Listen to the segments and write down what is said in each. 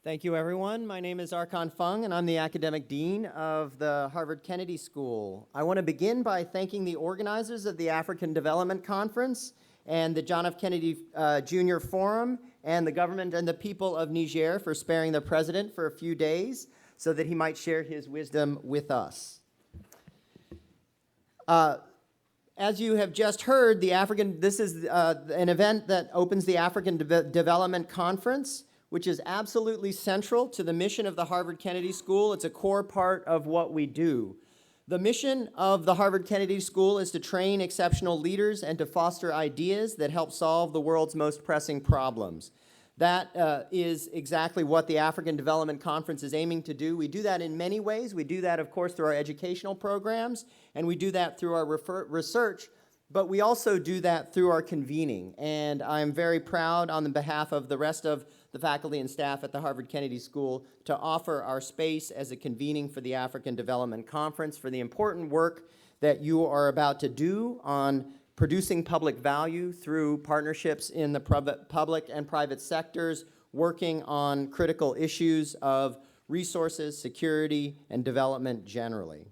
Thank you, everyone. My name is Arkan Fung, and I'm the Academic Dean of the Harvard Kennedy School. I want to begin by thanking the organizers of the African Development Conference and the John F. Kennedy Jr. Forum and the government and the people of Niger for sparing the president for a few days so that he might share his wisdom with us. As you have just heard, this is an event that opens the African Development Conference, which is absolutely central to the mission of the Harvard Kennedy School. It's a core part of what we do. The mission of the Harvard Kennedy School is to train exceptional leaders and to foster ideas that help solve the world's most pressing problems. That is exactly what the African Development Conference is aiming to do. We do that in many ways. We do that, of course, through our educational programs, and we do that through our research, but we also do that through our convening. And I'm very proud on the behalf of the rest of the faculty and staff at the Harvard Kennedy School to offer our space as a convening for the African Development Conference for the important work that you are about to do on producing public value through partnerships in the public and private sectors, working on critical issues of resources, security, and development generally.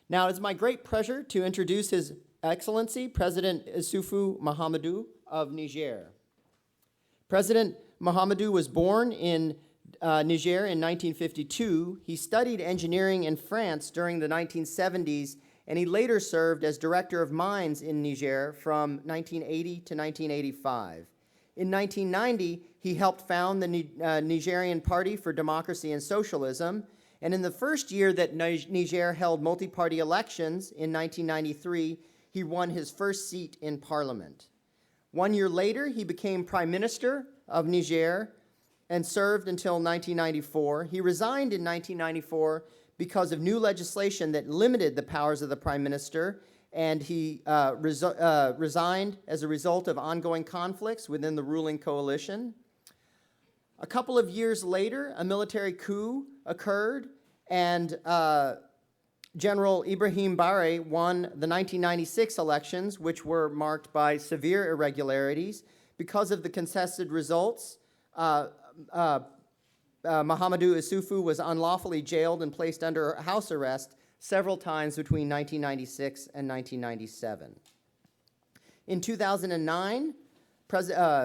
Now, it's my great pleasure to introduce His Excellency President Issoufou Mahamadou of Niger. President Mahamadou was born in Niger in 1952. He studied engineering in France during the 1970s, and he later served as director of mines in Niger from 1980 to 1985. In 1990, he helped found the Nigerian Party for Democracy and Socialism, and in the first year that Niger held multi-party elections in 1993, he won his first seat in parliament. 1 year later, he became Prime Minister of Niger and served until 1994. He resigned in 1994 because of new legislation that limited the powers of the Prime Minister, and he resigned as a result of ongoing conflicts within the ruling coalition. A couple of years later, a military coup occurred, and General Ibrahim Barre won the 1996 elections, which were marked by severe irregularities. Because of the contested results, Mahamadou Issoufou was unlawfully jailed and placed under house arrest several times between 1996 and 1997. In 2009, Issoufou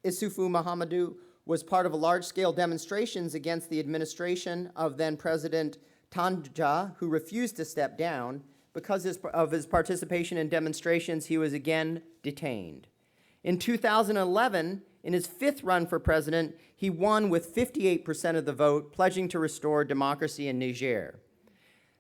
Mahamadou was part of a large-scale demonstrations against the administration of then-President Tandja, who refused to step down. Because of his participation in demonstrations, he was again detained. In 2011, in his fifth run for president, he won with 58% of the vote, pledging to restore democracy in Niger.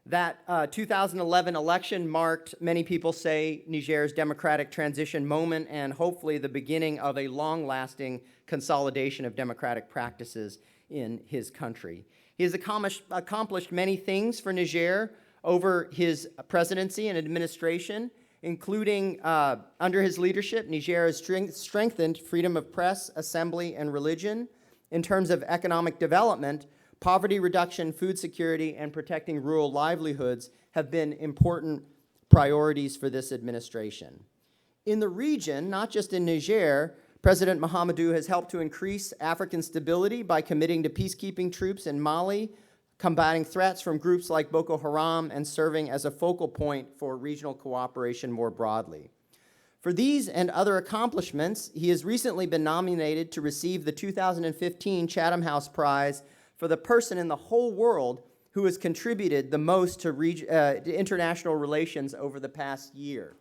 That 2011 election marked, many people say, Niger's democratic transition moment and hopefully the beginning of a long-lasting consolidation of democratic practices in his country. He has accomplished many things for Niger over his presidency and administration, including under his leadership, Niger has strengthened freedom of press, assembly, and religion. In terms of economic development, poverty reduction, food security, and protecting rural livelihoods have been important priorities for this administration. In the region, not just in Niger, President Mahamadou has helped to increase African stability by committing to peacekeeping troops in Mali, combating threats from groups like Boko Haram, and serving as a focal point for regional cooperation more broadly. For these and other accomplishments, he has recently been nominated to receive the 2015 Chatham House Prize for the person in the whole world who has contributed the most to international relations over the past year.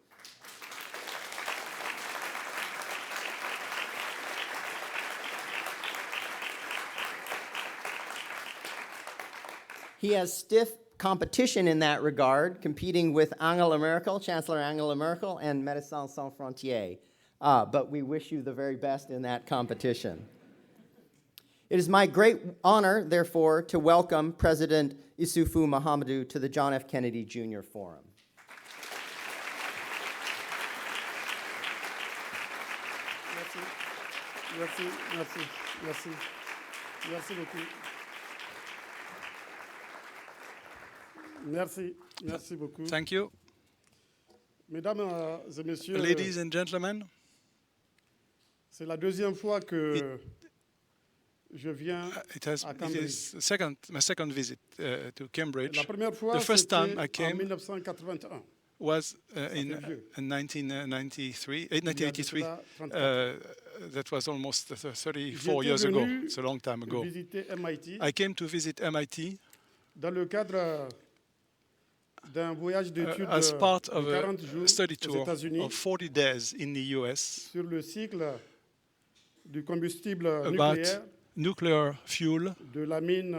He has stiff competition in that regard, competing with Angela Merkel, Chancellor Angela Merkel, and Médecins Sans Frontières. But we wish you the very best in that competition. It is my great honor, therefore, to welcome President Issoufou Mahamadou to the John F. Kennedy Jr. Forum. Merci beaucoup. Merci beaucoup. Thank you. Mesdames et messieurs, Ladies and gentlemen, c'est la deuxième fois que je viens It à Cambridge. is my second visit to Cambridge. La première fois, The first time c'était I en came 1981. was in fait vieux. 1983. Il y a de 1983. cela 34 That was almost 34 J'étais years ago. venu It's a long time ago. visiter MIT I came to visit MIT dans le cadre d'un voyage d'études as part de of 40 a jours study aux tour États-Unis of 40 days in the US sur le cycle du combustible about nucléaire, nuclear fuel de la mine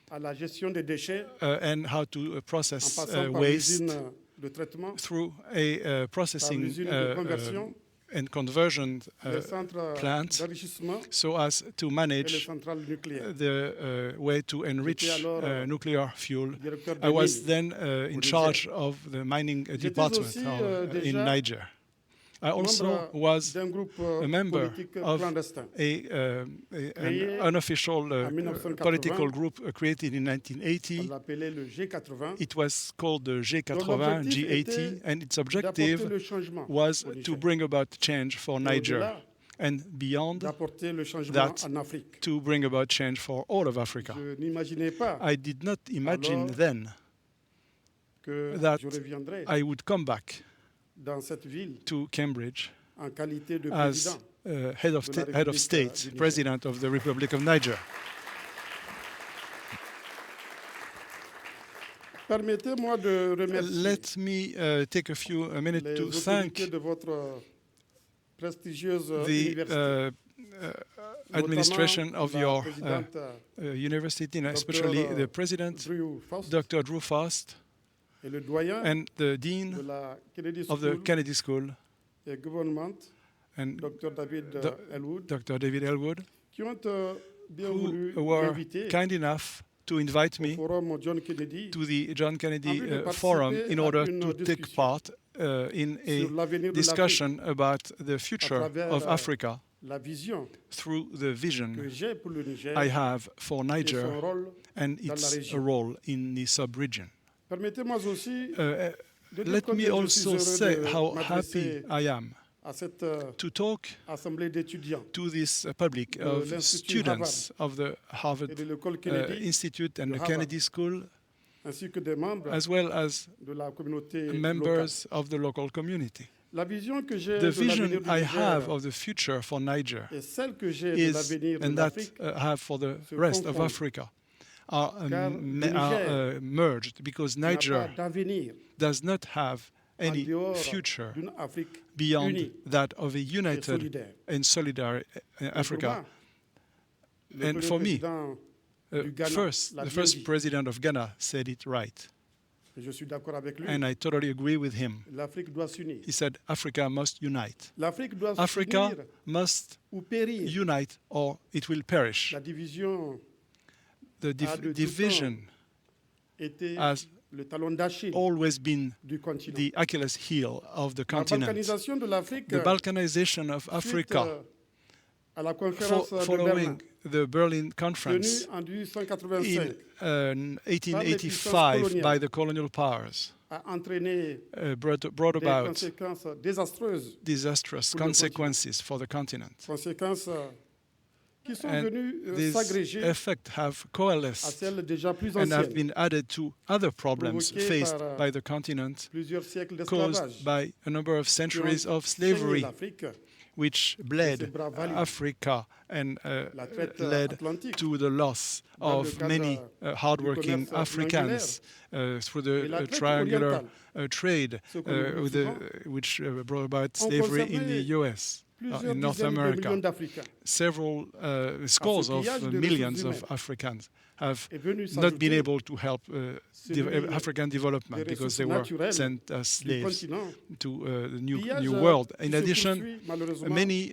à la gestion des déchets, and how to en process passant par waste l'usine de traitement, through a par processing l'usine de conversion, and conversion les centres plant d'enrichissement so as to et les manage centrales nucléaires. the way to enrich J'étais alors, nuclear fuel. Directeur I des was mines then in au charge of the mining department aussi, in déjà Niger. I also membre was d'un groupe a member politique of clandestin. an Créé unofficial en 1980, political group created in On 1980. l'appelait le G80. It was called the G80, l'objectif G80, était and its d'apporter objective le changement was au to Niger. bring about change for Niger, au-delà, and beyond d'apporter le changement that, en Afrique. to bring about change for all of Africa. Je n'imaginais pas I did not imagine Alors, then que that je reviendrais I would come back dans cette ville to Cambridge en qualité de as président. head of de la head of République, state, du Niger. president of the Republic of Niger. Permettez-moi de remercier Let me take a minute les to thank autorités de votre prestigieuse the université, administration of la your présidente university, and especially the president, Drew Faust Dr. Drew Faust, et le doyen and the de dean la Kennedy of the School Kennedy School, et Government, and Dr. David Do- Elwood, Dr. David Elwood, qui ont bien voulu who were m'inviter kind enough to invite au me forum John Kennedy to the John Kennedy En vue de participer Forum in order à une to take discussion part in sur a l'avenir de discussion about the future travers, of Africa la vision through the que vision j'ai pour le Niger I have for et Niger son rôle. and dans la its région. role in the sub-region. Permettez-moi aussi de dire Let combien me je suis also heureux say de how m'adresser happy I am à cette to talk assemblée d'étudiants to this public de of l'Institut students of the et Harvard de l'école Kennedy, Institute and de the Harvard. Kennedy School, ainsi que des membres as well as de la communauté locale. members of the local community. La vision que j'ai The de vision l'avenir du I Niger have of the future for Niger et celle que j'ai de is, l'avenir de and that l'Afrique I have for the se rest of confondent. Africa, are, Car le Niger merged because n'a pas Niger d'avenir does not have en any dehors future d'une Afrique beyond unie that of a et united solidaire. and solidary Africa. Pour moi, le And for me, président du Ghana first, l'a the bien first dit, president of Ghana said it right, et je suis d'accord avec lui. and I totally agree with him. L'Afrique doit s'unir. He said Africa must unite. L'Afrique doit Africa s'unir must ou périr. unite or it will perish. La division The a de tout division était has le talon d'Achille always been du continent. the Achilles heel of the La continent. balkanisation de l'Afrique, The balkanization of suite, Africa, à la conférence de Berlin, following the Berlin tenue Conference en in 1885, 1885 by the colonial powers, a entraîné brought des about conséquences désastreuses, disastrous pour le consequences for the continent. conséquences qui sont And venues these s'agréger effects have à coalesced celles déjà plus and have anciennes, been added to other problems provoquées faced par, by the continent, plusieurs siècles caused d'esclavage, by a number of qui ont centuries of saigné slavery, l'Afrique, which ses bled bras valides. Africa and La traite led atlantique, to the loss dans le of cadre many hardworking commerce Africans through Et the la traite triangular orientale, trade ce que nous with souvent, which brought about ont slavery in concerné the US, plusieurs in North dizaines de America. millions d'Africains. Several scores of pillage de millions ressources of humaines Africans have est venu not been s'ajouter able to help celui African development des because they ressources were naturelles sent as du slaves continent. to the new Pillage world. qui In se addition, poursuit malheureusement many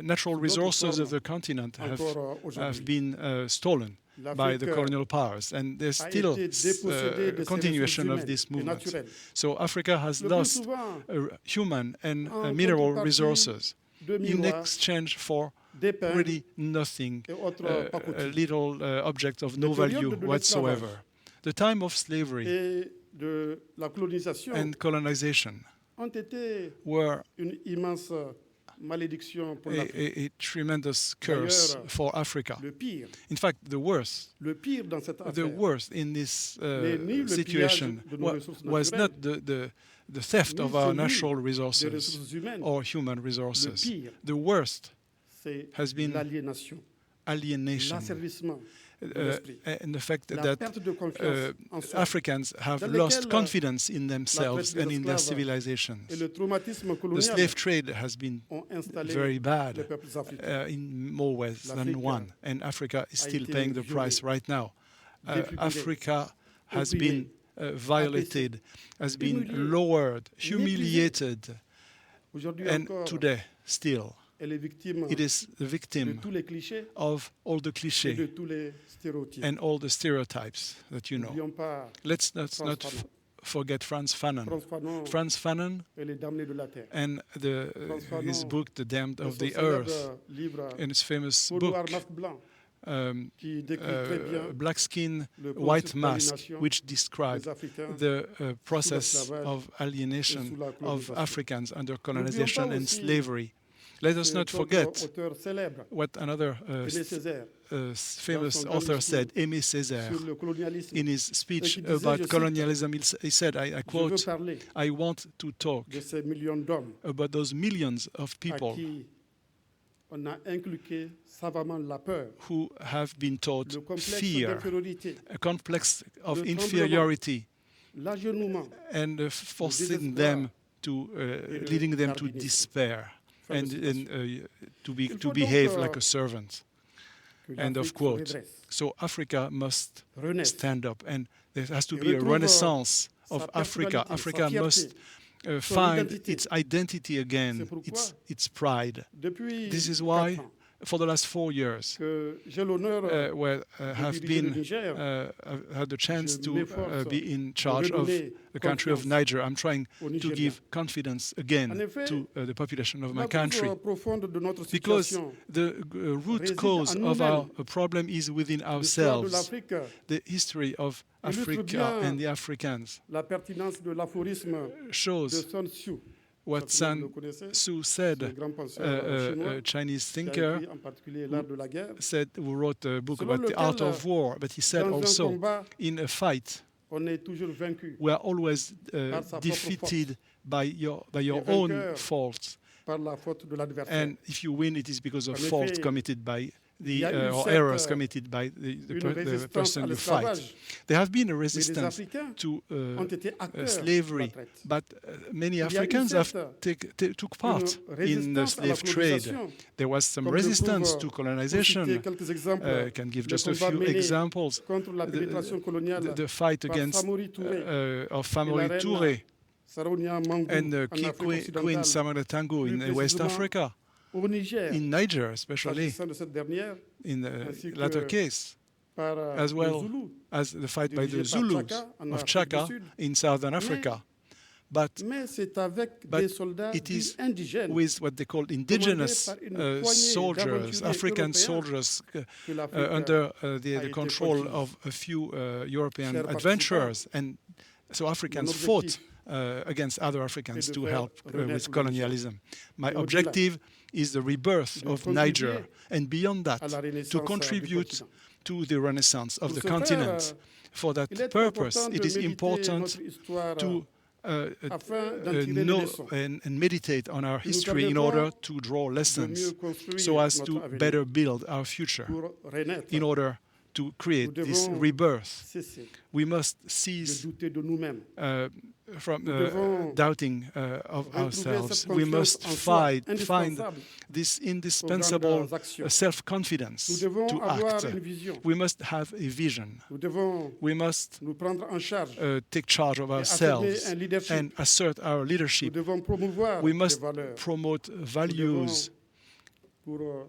natural d'autres resources of formes the continent encore have aujourd'hui. been stolen by the L'Afrique colonial powers, and there's a still été dépossédée de ses continuation ressources of this humaines et movement. naturelles. So Africa has Le plus lost souvent, human and en mineral contrepartie resources de in miroirs, exchange for d'épingles really nothing, et autres a pacotilles. little object of no La période value de whatsoever. l'esclavage The time of slavery et de la colonisation and colonization ont été were une immense malédiction pour l'Afrique. a tremendous curse D'ailleurs, for Africa. Le pire, In fact, the worst dans cette the affaire, worst in this n'est ni le situation pillage de nos ressources was not naturelles, the theft ni of our celui natural des resources ressources humaines. or human Le resources. pire, The worst c'est has been l'aliénation, alienation l'asservissement de l'esprit, and the fact la that perte de confiance en soi, Africans have dans lost lesquels confidence in themselves des and in their esclaves civilizations. et le traumatisme The colonial slave trade has been ont installé very les bad peuples africains. in more ways than L'Afrique one, and Africa is a still été paying the violée, price right now. défigurée, Africa has opprimée, been violated, has been humiliée, lowered, négligée. humiliated, Aujourd'hui and encore, today still elle est victime it is the de victim tous les clichés of all the et de clichés tous les stéréotypes. and all the stereotypes that you know. N'oublions pas Let's not Frantz Fanon. forget Frantz Fanon. Frantz Fanon Frantz Fanon et les damnés de la terre. and Frantz his Fanon, book, The Damned dans of son the célèbre Earth, livre in his famous Peau book, noire, masque blanc, qui décrit très bien Black Skin, le White processus Mask, d'aliénation which described des Africains the process l'esclavage of alienation sous la of colonisation. Africans under N'oublions colonization pas and aussi slavery. Let us not cet forget auteur célèbre, what another Aimé Césaire, famous son author grand said, discours Aimé Césaire, sur le colonialisme. in his speech qui disait, je about cite, colonialism. He said, I Je veux quote, parler I want to talk de ces millions d'hommes about those millions of à people qui on a inculqué savamment la peur, who have been taught le complexe fear, d'infériorité, a complex of le tremblement, inferiority, l'agenouement, and forcing désespoir them to, le leading them to darwinisme. despair Fin de and citation. to Il faut behave donc, like a servant. que End of l'Afrique se quote. redresse, So Africa must renaisse, stand up, and there has to et be a retrouve, renaissance sa of Africa. personnalité, Africa sa must fierté, find identité. its identity again, C'est pourquoi, its pride. depuis This is 4 why, ans for the last 4 years, que j'ai l'honneur have diriger le been Niger, I've had the chance je to m'efforce be in de charge of redonner the country of confiance Niger. I'm trying aux to Nigériens. give confidence again En effet, to the population of my la country, cause profonde de notre because situation, the root réside cause en of our nous-mêmes. problem is within l'histoire de ourselves. l'Afrique, The history of illustre Africa bien and the Africans la pertinence de l'aphorisme de shows Sun Tzu. what Certainement, Sun vous le connaissez, Tzu c'est said, un grand penseur a chinois Chinese qui a thinker, écrit en particulier l'art de la guerre. said, who wrote a book Selon about the art lequel, of war, but he said Dans un also, combat, in a fight, on est toujours vaincu we are always Par sa propre defeated by your Et own vainqueur faults, par la faute de l'adversaire. and if you win, it is because of En faults effet, committed by y a eu or certes, errors committed by the une résistance person à you fight. l'esclavage, There have been a mais les resistance Africains to ont été acteurs de la slavery, traite. but many eu Africans have certes took part in the résistance à la slave trade. colonisation, There was some comme le resistance prouve, to pour colonization. citer quelques exemples, I can give le just a combat few mené examples. contre la pénétration coloniale The fight par against Samori Touré of et la Famori reine Touré Saronia Mangou and en Afrique Queen occidentale, Samara Tango in plus West précisément Africa, au Niger, in Niger especially, s'agissant de cette dernière, in the ainsi que latter case, par as les well Zoulous. as the fight by the dirigé par Zulus Chaka en of Afrique Chaka du Sud. in southern Africa. But Mais c'est avec But des soldats it is indigènes with what they call indigenous par une poignée soldiers, d'aventuriers African européens soldiers que l'Afrique under a the été control conquise. of a few European Chers adventurers. And so Africans Mon fought objectif against other Africans est de to faire help renaître with le colonialism. My Et au-delà, objective is the rebirth de of contribuer Niger, and beyond that, à la renaissance to du contribute continent. to the renaissance of Pour the ce faire, continent. For that il est purpose, important it de is méditer important notre histoire to afin d'en tirer les know leçons, and meditate on our qui nous history in permettront order to draw de lessons mieux construire so as notre to avenir. better build our future, Pour renaître, in order to create Nous this devons rebirth. cesser We must de cease douter de nous-mêmes. from Nous devons doubting of retrouver ourselves. cette We confiance must en soi, find indispensable this aux indispensable grandes actions. Nous self-confidence devons to avoir act. une vision. We must have a vision. Nous devons We must nous prendre en charge. take charge of affirmer ourselves un leadership. and assert our Nous leadership. devons promouvoir We les must valeurs. promote Nous values. devons, pour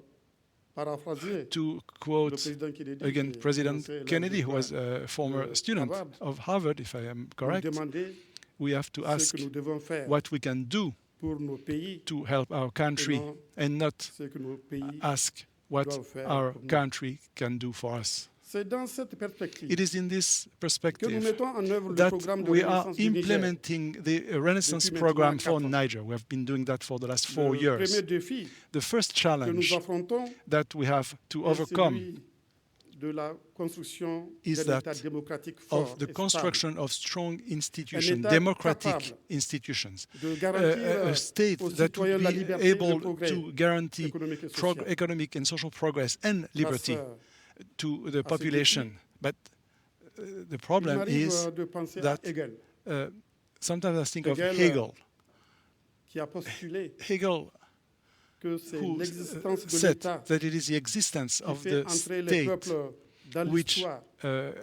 paraphraser To le quote président Kennedy, again qui President pensait l'un Kennedy, des who was points a former de student Harvard, of Harvard, if I am nous correct, demander we have to ce ask que nous devons faire what we can do pour nos pays to help our country et non and not ce que nos pays ask what doivent faire our pour nous. country can do for us. C'est dans cette perspective It is in this que nous perspective mettons en œuvre le that programme de we are renaissance du Niger. implementing the Renaissance Depuis program maintenant for 4 ans. Niger. We have been doing that for the last 4 Le years. premier défi The first que nous challenge affrontons that we have to est overcome celui de la construction is d'un that État démocratique fort of the et stable, construction of strong institutions, État democratic capable institutions, de garantir a state aux that citoyens would la be liberté et le able progrès to guarantee économique et social. economic and social progress and liberty Face to the ces population. défis, But the il problem m'arrive is de penser that à Hegel, sometimes I think of Hegel, Hegel. qui a postulé Hegel que c'est who l'existence de said l'État that it is the existence qui of fait the entrer les state peuples dans which l'histoire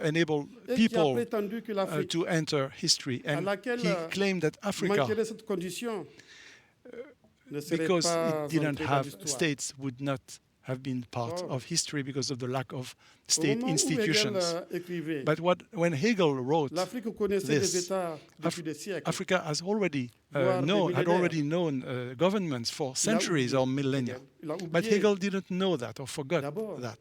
enable et qui a people prétendu que l'Afrique, to enter history. à And laquelle he claimed that Africa, manquerait cette condition, ne serait because pas it didn't entrée dans have l'histoire. states, would not have been part Oh. of history because of the lack of Au state moment où institutions. Hegel écrivait, But when Hegel wrote, l'Afrique connaissait this, des États depuis des siècles. Africa has already Voire des had millénaires. already known governments for centuries or millennia. Il a But oublié Hegel didn't know that or forgot D'abord, that.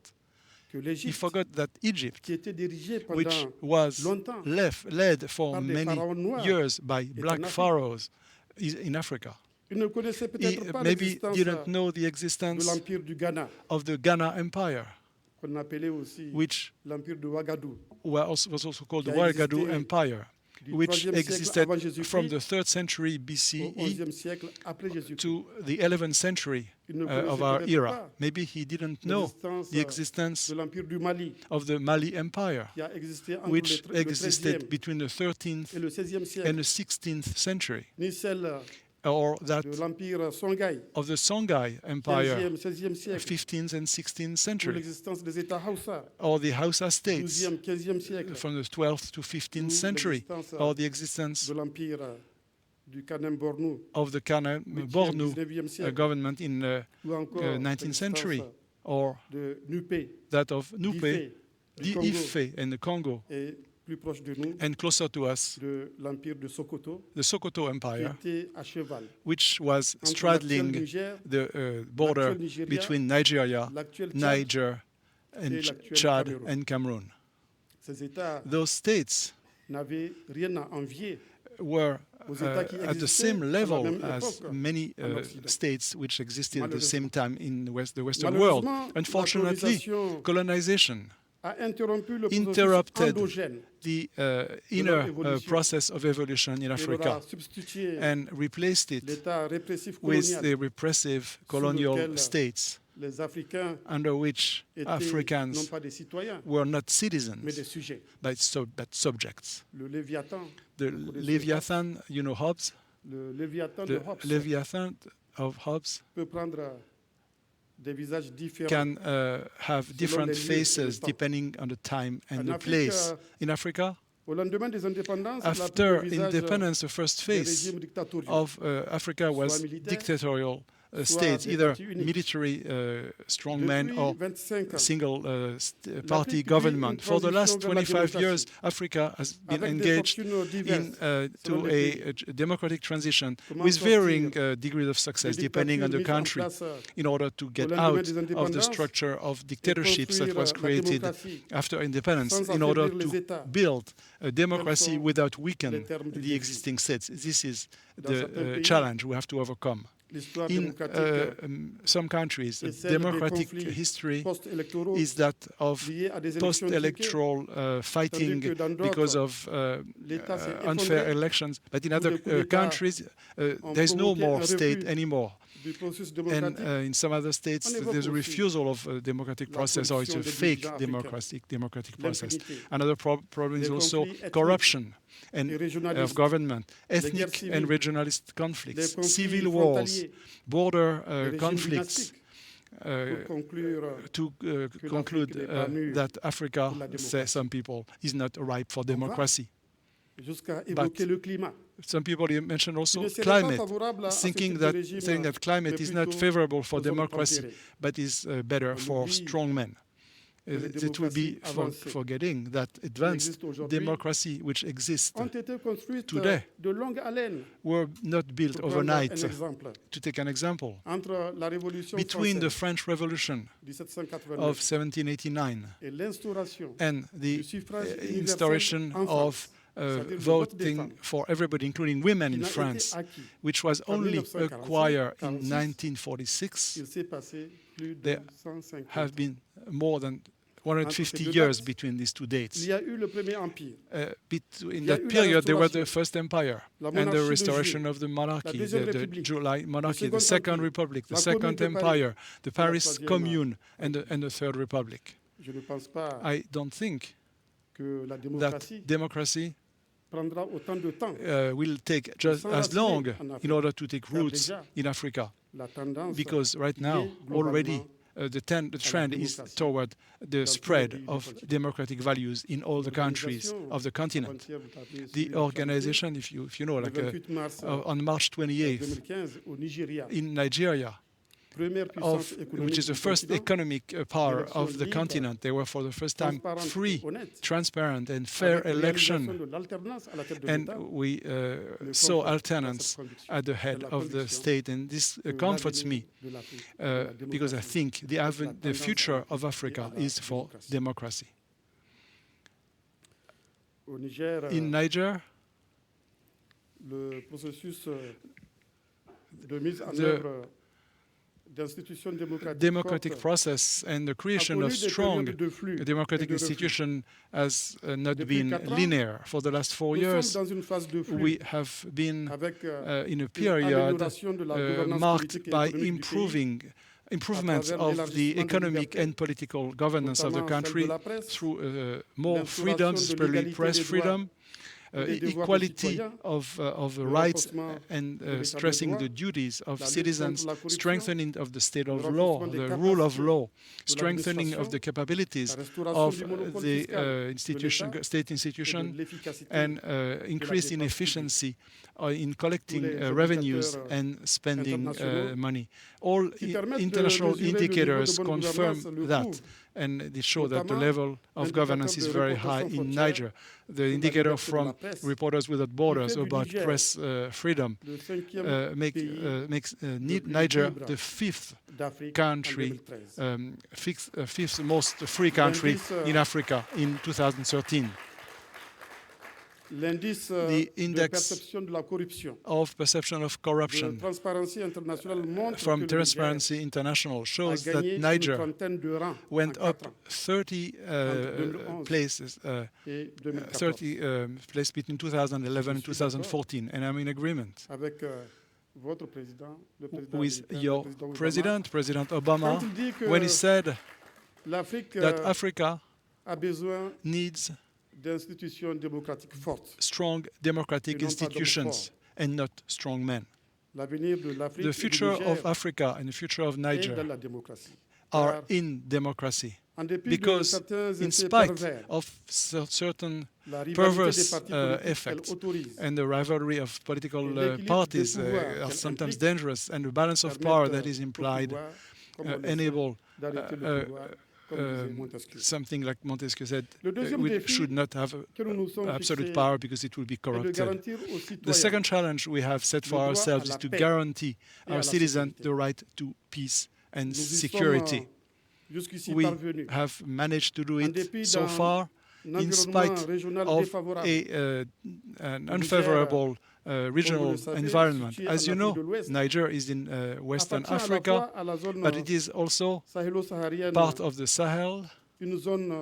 que He l'Égypte, forgot that Egypt, qui était dirigée which pendant was longtemps led for par des many pharaons noirs, years by en black Afrique. pharaohs, is in Africa. il ne connaissait He peut-être pas maybe l'existence didn't know the de existence l'Empire du Ghana, of the Ghana Empire, qu'on appelait aussi which l'Empire de Ouagadougou, was also called the qui a Ouagadougou existé Empire, du which 3e siècle existed avant Jésus-Christ from the 3rd century au BCE 11e siècle après Jésus-Christ. to the 11th century Il ne of connaissait our peut-être era. pas Maybe he didn't know l'existence the existence de l'Empire du Mali, of the Mali Empire, qui a existé entre which le existed 13e between the 13th et le 16e and siècle, the 16th century, ni celle or that de l'Empire Songhai, of the Songhai Empire, 15e, 16e siècle, 15th and 16th ou century, l'existence des États Hausa, or the Hausa states 12e, 15e siècle, from the 12th to ou 15th century, l'existence or the existence de l'Empire du Kanem-Bornou, of the Kana 8e, Bornu 19e siècle, government in ou encore 19th century, l'existence or de Nupé, that of Nupe, du the Congo, Ife and the Congo, et plus proche de nous, and closer to us, de l'Empire de Sokoto, the Sokoto qui Empire, était à cheval which was entre straddling l'actuel Niger, the border l'actuel Nigeria, between Nigeria, l'actuel Tchad. Niger, et and l'actuel Chad Cameroun. and Cameroon. Ces États Those states n'avaient rien à envier were aux États qui at the existaient same à la level même as époque many en Occident. states which existed at the Malheureusement. same time in the Western world. Malheureusement, la Unfortunately, colonisation colonization a interrompu le processus interrupted endogène the inner évolution. process of evolution in et leur Africa a substitué and replaced it l'État répressif with colonial. the repressive colonial lequel states Les Africains under which étaient non Africans pas des citoyens, were not mais des citizens, sujets. but subjects. Le Léviathan, The Leviathan, you know Hobbes? le Léviathan de The Hobbes Leviathan of Hobbes peut prendre des visages différents. can have different les lieux et le faces temps. depending on the time and En the Afrique, place. In Africa, Au lendemain des indépendances, la after prise de visage independence, the first des face régimes dictatoriaux. of Africa was soit militaire, dictatorial soit states, des either partis uniques. military strongmen Depuis or 25 ans, single party L'Afrique vit government. une For the last transition vers la 25 years, démocratie, Africa has been avec des engaged fortunes diverses in selon to les a pays. democratic transition Comment with varying sortir degrees of des success depending on the dictatures mises en country place in order to get lendemain out des of the indépendances structure of et dictatorships that construire was la created démocratie after independence sans in order affaiblir les to États. build a democracy sont without les weakening termes du the défi. existing states. This is Dans certains the pays, challenge we have to overcome. L'histoire In démocratique some countries, the est celle des democratic conflits history post-électoraux is that of liés à des élections truquées. post-electoral fighting que dans because d'autres, of l'État s'est unfair effondré, elections. But in où other les coups d'État countries, ont there's no provoqué more un state refus anymore. du processus And démocratique. in some other states, On évoque there's a aussi refusal of a democratic la process, or it's a corruption des fake dirigeants africains, democratic process. l'impunité, Another problem is les also conflits ethniques corruption and et of régionalistes, government, guerres ethnic civiles, and regionalist les conflicts, conflits civil wars, frontaliers, border les régimes conflicts. dynastiques. Pour conclure, To l'Afrique conclude n'est pas mûre that Africa, pour la say démocratie. some people, is not ripe for va democracy. jusqu'à évoquer le climat. Some people mentioned Il also ne serait pas climate, favorable à ce thinking type de that régime, saying that climate mais is not plutôt favorable for aux hommes democracy, tempérés. but is better On for oublie strong men. it will be forgetting that advanced democracy which exists ont été construites today de longue haleine. were not built Pour prendre overnight. un exemple, To take an example, entre la Révolution between the française French Revolution 1789 of 1789 et l'instauration and the du suffrage universel instauration en of France, c'est-à-dire le vote des voting femmes, for everybody, including women qui in n'a été France, acquis which was qu'en only 1945, acquired in 46, 1946, il s'est passé plus de there 150 have been more than Entre 150 ces deux years dates, between these two dates. il y a eu le premier empire, In il y a that eu la period, there was the restauration, First Empire la and the monarchie de restoration Juillet, of the monarchy, la Deuxième the République, July monarchy, le the Second Second Empire, Republic, the la Second Commune de Paris, Empire, the et la Paris Troisième Commune, and the Third Republic. Je ne pense pas I don't think que la that démocratie democracy prendra autant de temps. will take just as long in order to take roots in Africa, La tendance because right now est already globalement the trend is toward the spread of democratic values in all the countries of the continent. avant-hier, vous avez The suivi organization, if you know, le like 28 mars on March 28th 2015 au Nigeria, in Nigeria, première puissance économique which is the du first continent, economic power élections of the libres, continent, they were for the first time transparentes free, et honnêtes, transparent, and fair avec la réalisation election. de l'alternance à la tête de And l'État, we saw alternance at the head of the state, and this comforts me de la because I think the future of Africa is for démocratie. democracy. Au Niger, In Niger, le processus de mise en The œuvre d'institutions démocratiques democratic fortes process and the a creation connu of des strong périodes de flux democratic et de reflux. institution has not Depuis been 4 ans, linear. For the last 4 Nous years, sommes dans une phase de flux we have been avec in a une period amélioration de la gouvernance marked politique et by économique du pays, improvements travers of the l'élargissement des economic libertés, and political governance of the notamment celle country de la presse, through more l'instauration freedoms, de especially l'égalité press des droits freedom, et des devoirs des equality citoyens, of le rights renforcement and de l'état de stressing droit, the duties of la lutte citizens, contre la corruption, strengthening of the state of le law, renforcement des the rule of capacités law, de strengthening of l'administration, the capabilities la restauration of du monopole the fiscal de institution, l'État state et institution, de l'efficacité and increase in dépense efficiency in collecting Tous les revenues indicateurs, and spending internationaux money. All qui permettent de international mesurer le niveau de indicators bonne confirm gouvernance le that, couvre, and they show that the notamment level of governance is l'indicateur de very high reporters in sans Niger. frontières The sur la indicator liberté de la from presse, Reporters Without Borders fait du about Niger press freedom le cinquième makes pays plus Niger libre the fifth d'Afrique en country, 2013. fifth most free country L'indice, in Africa in 2013. L'indice The de index perception de la corruption of perception of de corruption Transparency International montre from que le Transparency International Niger shows a that gagné une Niger trentaine de rangs en went 4 up ans 30 2011 places, et 2014 30 places between 2011 and 2014, and I'm in agreement avec votre président, le président with américain, le your président Obama. President Obama, Quand il dit que when he said l'Afrique that Africa a besoin needs d'institutions démocratiques fortes. strong democratic Et non pas d'hommes institutions forts. and not strong men. L'avenir de l'Afrique The et du future Niger of Africa and the future of est dans Niger la démocratie. are Car in democracy, en dépit de because certains in effets spite pervers, of certain la rivalité des perverse partis politiques, elle effects autorise and the rivalry of political Et l'équilibre parties des pouvoirs are qu'elle sometimes implique dangerous, and the balance of power that is implied enable d'arrêter le pouvoir, comme disait Montesquieu. something like Montesquieu said, Le deuxième we défi should not have que nous nous sommes absolute fixés power because it will be est de corrupted. garantir aux The citoyens second challenge we have set for droit à ourselves la is to paix guarantee et à our la citizens sécurité. the right to peace and Nous y security. sommes jusqu'ici We parvenus. have managed to do En it dépit so d'un far in environnement spite régional of défavorable. an unfavorable regional le savez, environment. situé As en you know, Afrique de l'Ouest, Niger is in Western appartient à la Africa, fois à la zone but it is also sahélo-saharienne, part of the Sahel, une zone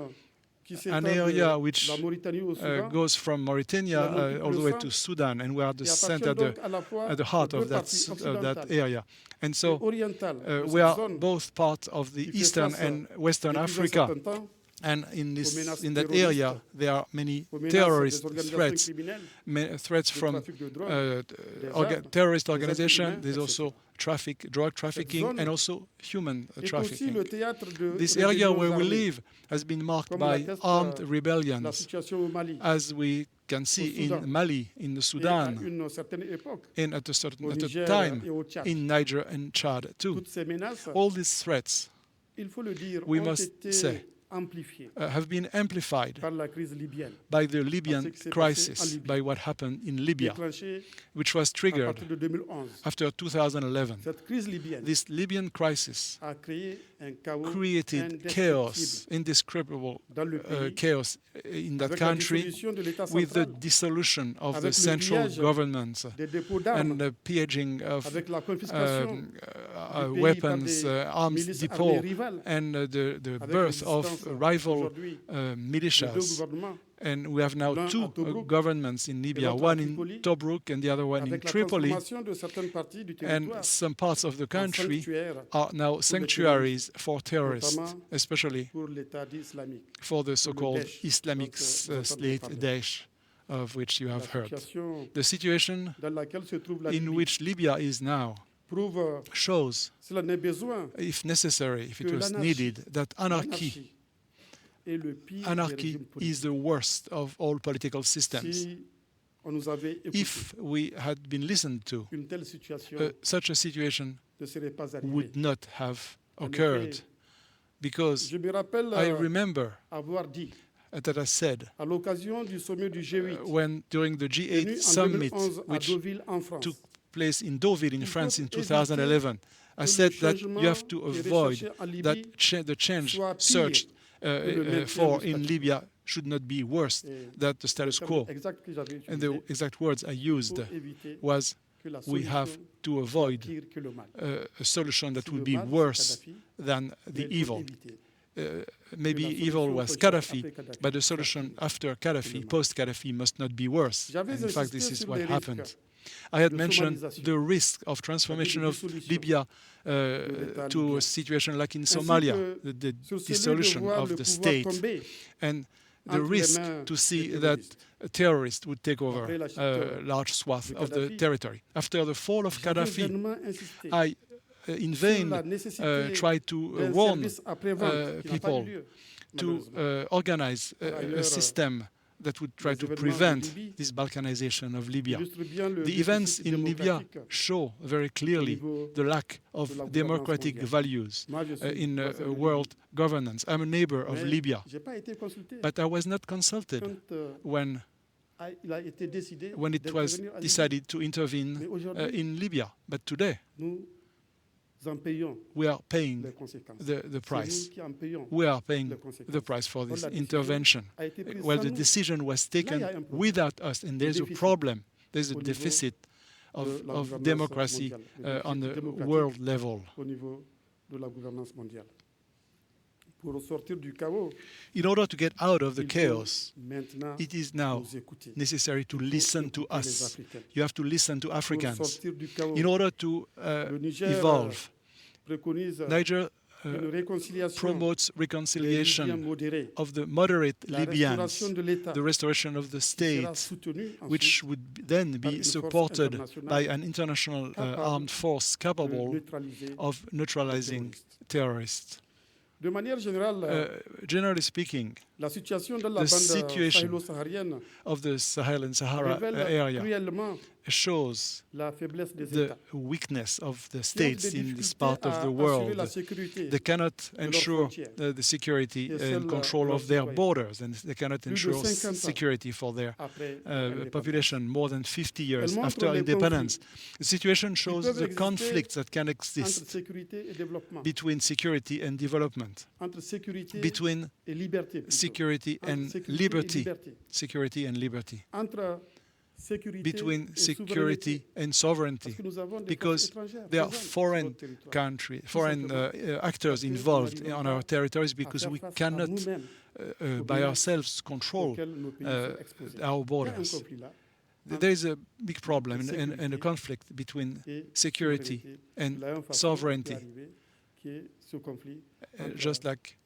qui s'étend an area de which la Mauritanie au Soudan, goes from Mauritania all the way to Sudan, and we are the et center, appartient donc à la fois at the heart aux of deux parties that occidentales area. And et so orientales de we cette are zone both part of the qui fait Eastern face and Western depuis un Africa. certain temps And in menaces that terroristes, area, there are many aux menaces terrorist des organisations threats, criminelles, threats du from trafic de drogue, des armes, terrorist des êtres organizations. humains, There's etc. also drug trafficking, zone and also human est aussi trafficking. le théâtre de This area where we rébellions armées, live has been marked comme by l'atteste armed la rebellions, situation au Mali. as we can see in Soudan. Mali, in the Et à Sudan, une certaine époque, and at au a Niger time et au Tchad. in Niger and Chad too. Toutes ces menaces, All these threats, il faut le dire, we ont must été say, amplifiées have been amplified par la crise libyenne, by the Libyan Parce que c'est passé en crisis, Libye. by what happened in Libya, déclenchée which was à triggered partir de 2011. after 2011. Cette crise libyenne This Libyan crisis a créé un chaos created indescriptible chaos, indescribable dans le pays, chaos in that avec la country, dissolution de l'État with the central, dissolution of avec the le central pillage government des dépôts and d'armes, the pillaging of avec la confiscation um, du pays weapons, par des arms milices depot, armées rivales, and the avec birth of l'existence rival aujourd'hui de deux militias. gouvernements, And we have now l'un à two Tobruk governments in Libya, l'autre à one in Tripoli, Tobruk and the other one in avec la Tripoli. transformation de certaines parties du And territoire some parts of the en country sanctuaires are now sanctuaries for terrorists, notamment especially pour l'État islamique. for the so-called Daesh, Islamic dont, vous state entendez parler. Daesh, of which you La have heard. situation The situation dans laquelle se trouve la in Libye which Libya is now prouve, shows, s'il en est besoin, if necessary, if it que was l'anarchie- needed, that anarchy est le pire des Anarchy régimes is politiques. the worst of all political systems. Si on nous avait écouté, If we had been listened to, une telle situation such a situation ne serait pas arrivée. would not have En occurred, effet, because je me rappelle I remember avoir dit, that I said à l'occasion du sommet du G8, when during the tenu G8 en summit, 2011 à which Deauville, en France, took place in Deauville in Il France faut in éviter 2011, I que said le that changement you have to qui est avoid recherché en Libye that the change soit pire searched que le maintien for du in statu Libya should not be worse Et than the le status terme quo. exact que j'avais And the utilisé, exact words I il used faut éviter was, que la we have solution to soit avoid pire que le mal. a solution that Si would le be mal, c'est worse Kadhafi, than mais the il faut evil. éviter Maybe la evil solution was prochaine Gaddafi, après Kadhafi but the soit solution pire. after Gaddafi, post-Gaddafi, must not be worse. J'avais And in fact, insisté this is sur what les happened. risques I had de mentioned somalisation, the risk of transformation of dissolution Libya l'État to a libyen. situation like in Ainsi Somalia, que the sur celui de dissolution voir of le the pouvoir state, tomber and the entre les risk mains to des see that terroristes. a terrorist would take over Après la chute a large swath de of the Kadhafi, territory. After the fall of J'avais Gaddafi, vainement insisté I in sur vain la nécessité tried to d'un warn service après-vente qui n'a pas people eu lieu, to malheureusement. organize Par a ailleurs, system that would try les to événements en prevent Libye this balkanization of Libya. illustre bien le The events déficit in Libya démocratique show very clearly niveau the lack de la of gouvernance democratic mondiale. values Moi, je suis in voisin de Libye, world governance. I'm a neighbor of mais Libya, j'ai pas été consulté but I was not consulted quand when il a été décidé it was d'intervenir en Libye. decided to intervene Mais aujourd'hui, in Libya. But today, nous en payons we are paying les conséquences. the C'est price. nous qui en payons We are paying les conséquences. the price for this Quand la décision intervention. a été prise Well, sans the nous. decision was Là, il y taken a un problème. without us, and there's a déficit problem. There's a au niveau deficit de la of gouvernance democracy mondiale, le on déficit the démocratique world level. au niveau de la gouvernance mondiale. Pour sortir du chaos, In order to get out of the il faut chaos, maintenant it is now nous écouter. necessary to listen to écouter les us. Africains. You have to listen to Pour Africans. sortir du chaos, In order to le Niger evolve, préconise Niger une réconciliation promotes des reconciliation Libyens modérés, of the moderate la Libyans, restauration de l'État the restoration of the qui sera state, soutenue which ensuite would then par be une force supported internationale by an international capable armed force de capable neutraliser of neutralizing terroristes. terrorists. De manière générale, Generally speaking, la situation dans la the bande situation sahélo-saharienne of the Sahel and Sahara révèle area cruellement shows la faiblesse des the États. weakness of the Qui ont states des in this difficultés part of à the assurer world. la sécurité. They cannot leurs ensure frontières the security et celle and control de of leurs their citoyens. borders, and they cannot Plus de ensure 50 ans security for their après l'indépendance. population more than 50 years Elle montre after les independence. The situation shows peuvent the exister conflicts that can entre exist sécurité et développement, between security and development, entre sécurité between et liberté, plutôt. security Entre and sécurité et liberty, liberté. security and liberty, Entre sécurité between et security souveraineté. and Parce sovereignty, que nous avons des because forces étrangères there are présentes sur foreign notre territoire. country, foreign simplement actors parce que nous involved n'arrivons on pas our territories à because faire we face à cannot nous-mêmes by menaces ourselves control auxquelles nos pays uh, sont exposés. our Il y a un borders. conflit là There is a big problem and a sécurité conflict between et security souveraineté. and De la même façon, sovereignty, il peut arriver qu'il y ait ce conflit entre, just like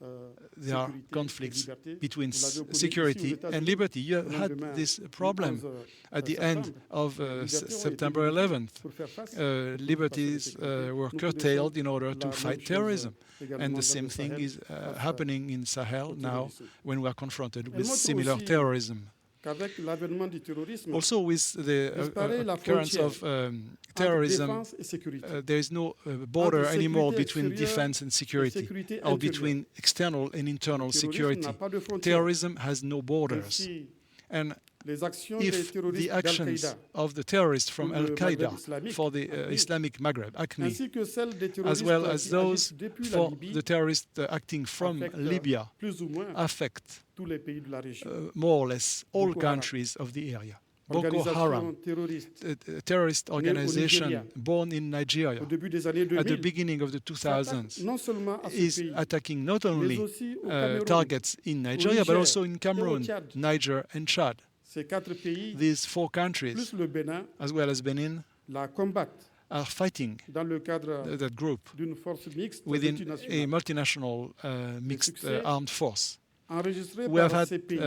there are sécurité et conflicts liberté. between Vous l'avez connu ici aux security États-Unis, and liberty. You au had lendemain this du problem 11 at the end septembre. of Les libertés ont été September limitées 11th. pour faire face Liberties were curtailed in order to fight terrorism. And the same thing is happening in Sahel now when we are confronted with montre similar aussi terrorism. qu'avec l'avènement du terrorisme, Also, with the disparaît la occurrence frontière of entre terrorism, défense et sécurité, there is no border entre anymore sécurité between extérieure defense and et security, sécurité or intérieure. between external and internal Le terrorisme security. n'a pas de frontières. Terrorism has no borders. Ainsi, And les actions des if terroristes the actions d'Al-Qaïda, of the terrorists from Ou le Al-Qaïda Maghreb islamique, for the ACMI, Islamic Maghreb, ACMI, ainsi que celles des as terroristes well as qui those agissent depuis la for Libye, the terrorists acting from affectent Libya, plus ou moins affect tous les pays de la région. more or less all Boko Haram. countries of the area. Boko Organisation Haram, terroriste a terrorist au organization Nigeria, born in Nigeria au début des années at the 2000, beginning of the s'attaque 2000s, non seulement à ce is pays, attacking not mais only aussi au Cameroun. targets in Nigeria, but Niger also in Cameroun, Tchad. Niger, and Chad. Ces 4 pays, These 4 plus countries, le Bénin, as well as Benin, la combattent are fighting dans le cadre that group d'une force mixte within a multinationale. multinational mixed succès armed force. Enregistré We have par had ces pays,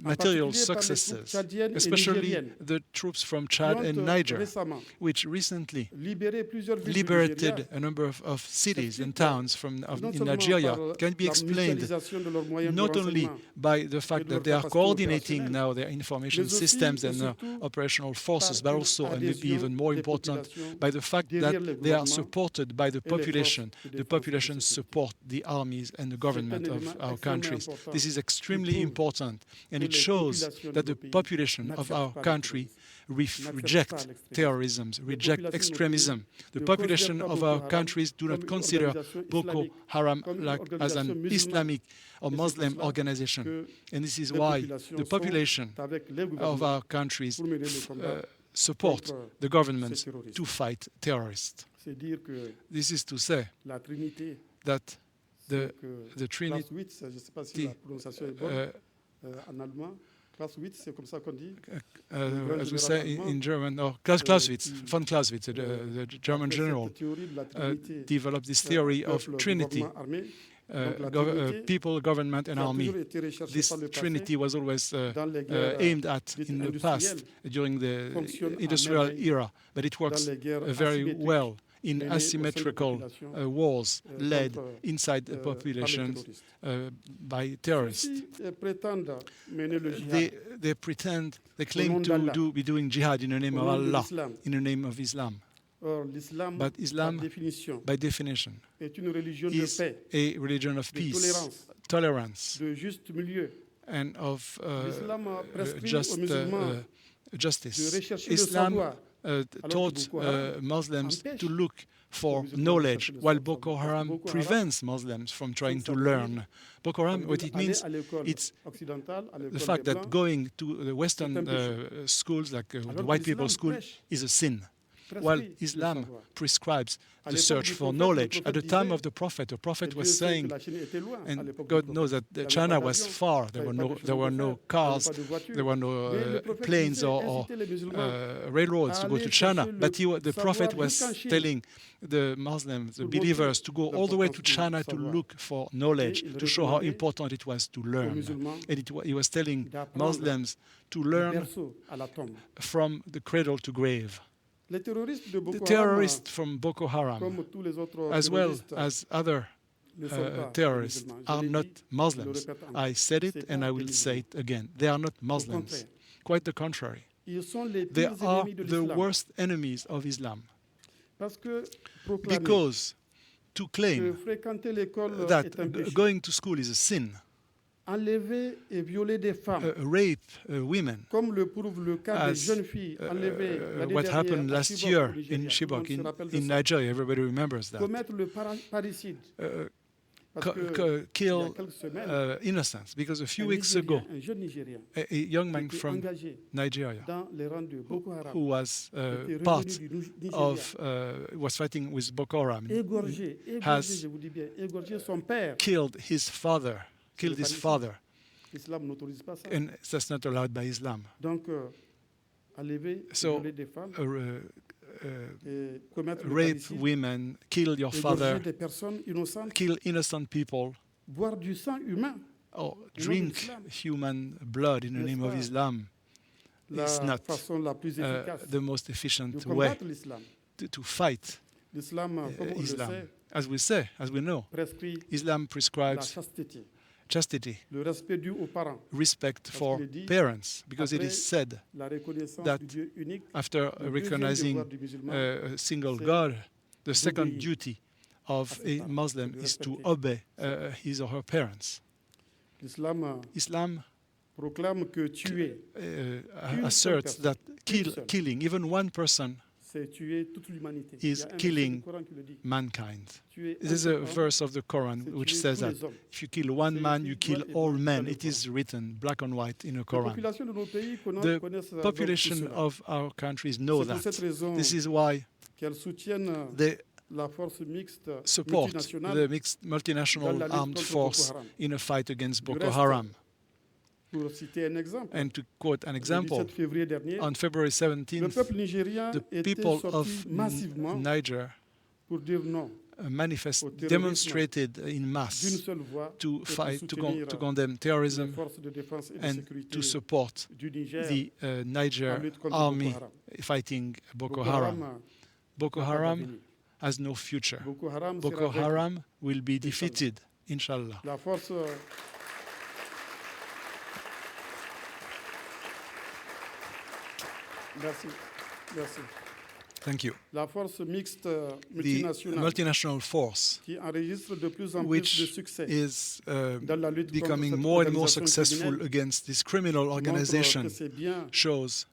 material particulier par les troupes successes, tchadiennes et especially nigériennes, the troops from qui Chad ont and Niger, récemment which recently libéré plusieurs villes du liberated Nigeria, a number of cities and s'explique towns non in seulement Nigeria, par can be la explained mutualisation de leurs moyens de not only renseignement, by the fact de that leur they are capacité coordinating opérationnelle, now their information mais aussi systems et and surtout operational forces, par but une also, and maybe adhésion even more des important, populations by the fact that derrière le they are gouvernement supported by the et les forces population. de The défense et de population sécurité. support the armies and the government of élément our extrêmement countries. important This is qui extremely prouve important, and que it les shows populations that de the nos pays population of n'acceptent our pas le country terrorisme, reject n'acceptent pas l'extrémisme. terrorism, Les reject populations de nos extremism. pays The ne population considèrent pas of Boko our Haram countries do comme not une consider organisation Boko islamique, Haram comme une like as organisation an musulmane. Islamic or Et c'est pour Muslim cela organization. que And this is les why populations the population sont avec les of gouvernements our countries pour mener le combat support contre the governments ces terroristes. to fight terrorists. C'est dire que This is to say la Trinité, that c'est que the Trinity, classe 8, je ne sais pas si la prononciation est bonne en allemand, classe 8, c'est comme ça qu'on dit. as we say in German, or Clausewitz, von Clausewitz, the German Après general, cette théorie de la Trinité, developed this theory of peuple, Trinity, gouvernement, armée, donc la Trinité, people, government, and qui a army. toujours été recherchée This par le passé, Trinity was always dans les guerres aimed at dites in the past industrielles, during the fonctionne à industrial merveille era, but it dans works les guerres very asymétriques well in menées au sein de asymmetrical populations, wars led contre, inside the par les populations terroristes. by terrorists. Ceux-ci prétendent mener le jihad They pretend, they nom claim d'Allah, to be doing jihad in the name au of nom de Allah, l'islam. in the name of Islam. Or, l'islam, But Islam, par définition, by definition, est une religion de is paix, a religion of de peace, tolérance, tolerance, de juste milieu. and of L'islam prescrit just aux musulmans de justice. rechercher le Islam savoir, taught Boko Haram Muslims empêche to look for musulmans de knowledge, chercher le while savoir. Boko Parce que Haram Boko Haram, prevents Muslims from trying to ça veut learn. Boko Haram, what it aller means, à l'école it's occidentale, à the l'école fact des that Blancs, going to the Western c'est un péché. schools, like the Alors white que l'islam people's school, prêche, is a sin. prescrit While le Islam savoir. prescribes À the l'époque search du for prophète, le knowledge. At prophète the time disait, of the prophet et Dieu was sait que saying, la Chine était loin à and l'époque du God prophète. knows that Il y avait China pas was d'avion, far. il There y were avait pas no de chemin there were de no fer, cars, il y avait pas de voiture. there were no Mais le prophète planes disait, or incitez les musulmans railroads to go à to aller China. chercher But le the savoir prophet jusqu'en was Chine telling the Muslims, the pour believers, montrer to go all the way to l'importance du China to savoir. look for knowledge, Et il to show how recommandait important it was to aux learn. musulmans And he was telling d'apprendre Muslims to du learn berceau à la tombe. from the cradle to grave. Les terroristes de The Boko Haram, terrorists from Boko Haram, comme tous les autres as well terroristes, as other ne sont pas des terrorists, musulmans. Je are l'ai not dit, je le Muslims. répète encore. I said it C'est and pas I des will say musulmans. it again. They are not Au Muslims. contraire, Quite the contrary. ils sont les They pires are ennemis de the l'islam. worst enemies of Islam. Parce que proclamer Because to que claim fréquenter l'école that est un péché, going to school is a sin, enlever et violer des femmes, rape women, comme le prouve le cas des as jeunes filles enlevées l'année what dernière happened à last Chibok, year au Nigeria. in Tout le Chibok, monde se rappelle de in ça. Nigeria, everybody remembers that. Commettre le parricide. Parce que il y Kill a quelques semaines, innocents. Because a few un weeks Nigérien, ago, un jeune Nigérien a young man était from engagé Nigeria dans les rangs de Boko Haram, who was était part revenu du Nigeria, of was fighting with Boko Haram égorgé, has je vous dis bien, égorgé son père. killed his father, L'islam n'autorise pas ça. and that's not allowed by Islam. Donc, enlever, So, violer des femmes, uh, et commettre le rape parricide, women, kill your égorger father, des personnes innocentes, kill innocent people, boire du sang humain. or nom drink d'Islam. human blood in the N'est-ce name of pas? Islam. La It's not façon la plus efficace the most efficient de way combattre l'islam. to fight L'islam, comme on le Islam. sait, As we know, prescrit Islam la prescribes chasteté. chastity, le respect dû aux parents, respect for qu'il est dit, parents, because it après is said la reconnaissance that du Dieu unique, after le deuxième recognizing devoir du musulman, a single c'est God, the second d'obéir duty of à ses a parents, Muslim de is to respecter obey his or her parents. l'islam Islam proclame que tuer, asserts personne, that une seule, killing even one person c'est tuer toute l'humanité. Il y is a un verset killing du Coran qui le dit. mankind. Tuer un There's a seul homme, verse of the Quran c'est which tuer says tous that les hommes. if you kill one C'est man, écrit you kill noir et all blanc men. dans le It is Coran. written black and white in the Les Quran. populations de nos pays The connaissent donc tout population cela. of our countries know C'est pour that. cette raison This is why qu'elles soutiennent they la force mixte support multinationale the mixed dans multinational la lutte armed contre force Boko Haram. in a fight against Du Boko reste, Haram. Pour citer un exemple, And to quote an le example, 17 février dernier, on February le 17th, peuple nigérien the était people sorti of massivement Niger pour dire non au terrorisme demonstrated in d'une mass seule voix to et pour fight, soutenir to condemn les terrorism forces de défense et de and sécurité to support du Niger the en Niger lutte contre army Boko Haram. fighting Boko Boko Haram. Haram Boko n'a pas Haram d'avenir. has no future. Boko Haram Boko sera vaincu. Haram will be defeated, inshallah. La force Merci. Merci. Thank you. La force mixte The multinationale multinational force, qui enregistre de plus en plus de which succès is dans la lutte contre becoming cette more and more organisation successful criminelle, against this criminal montre organization, que c'est bien shows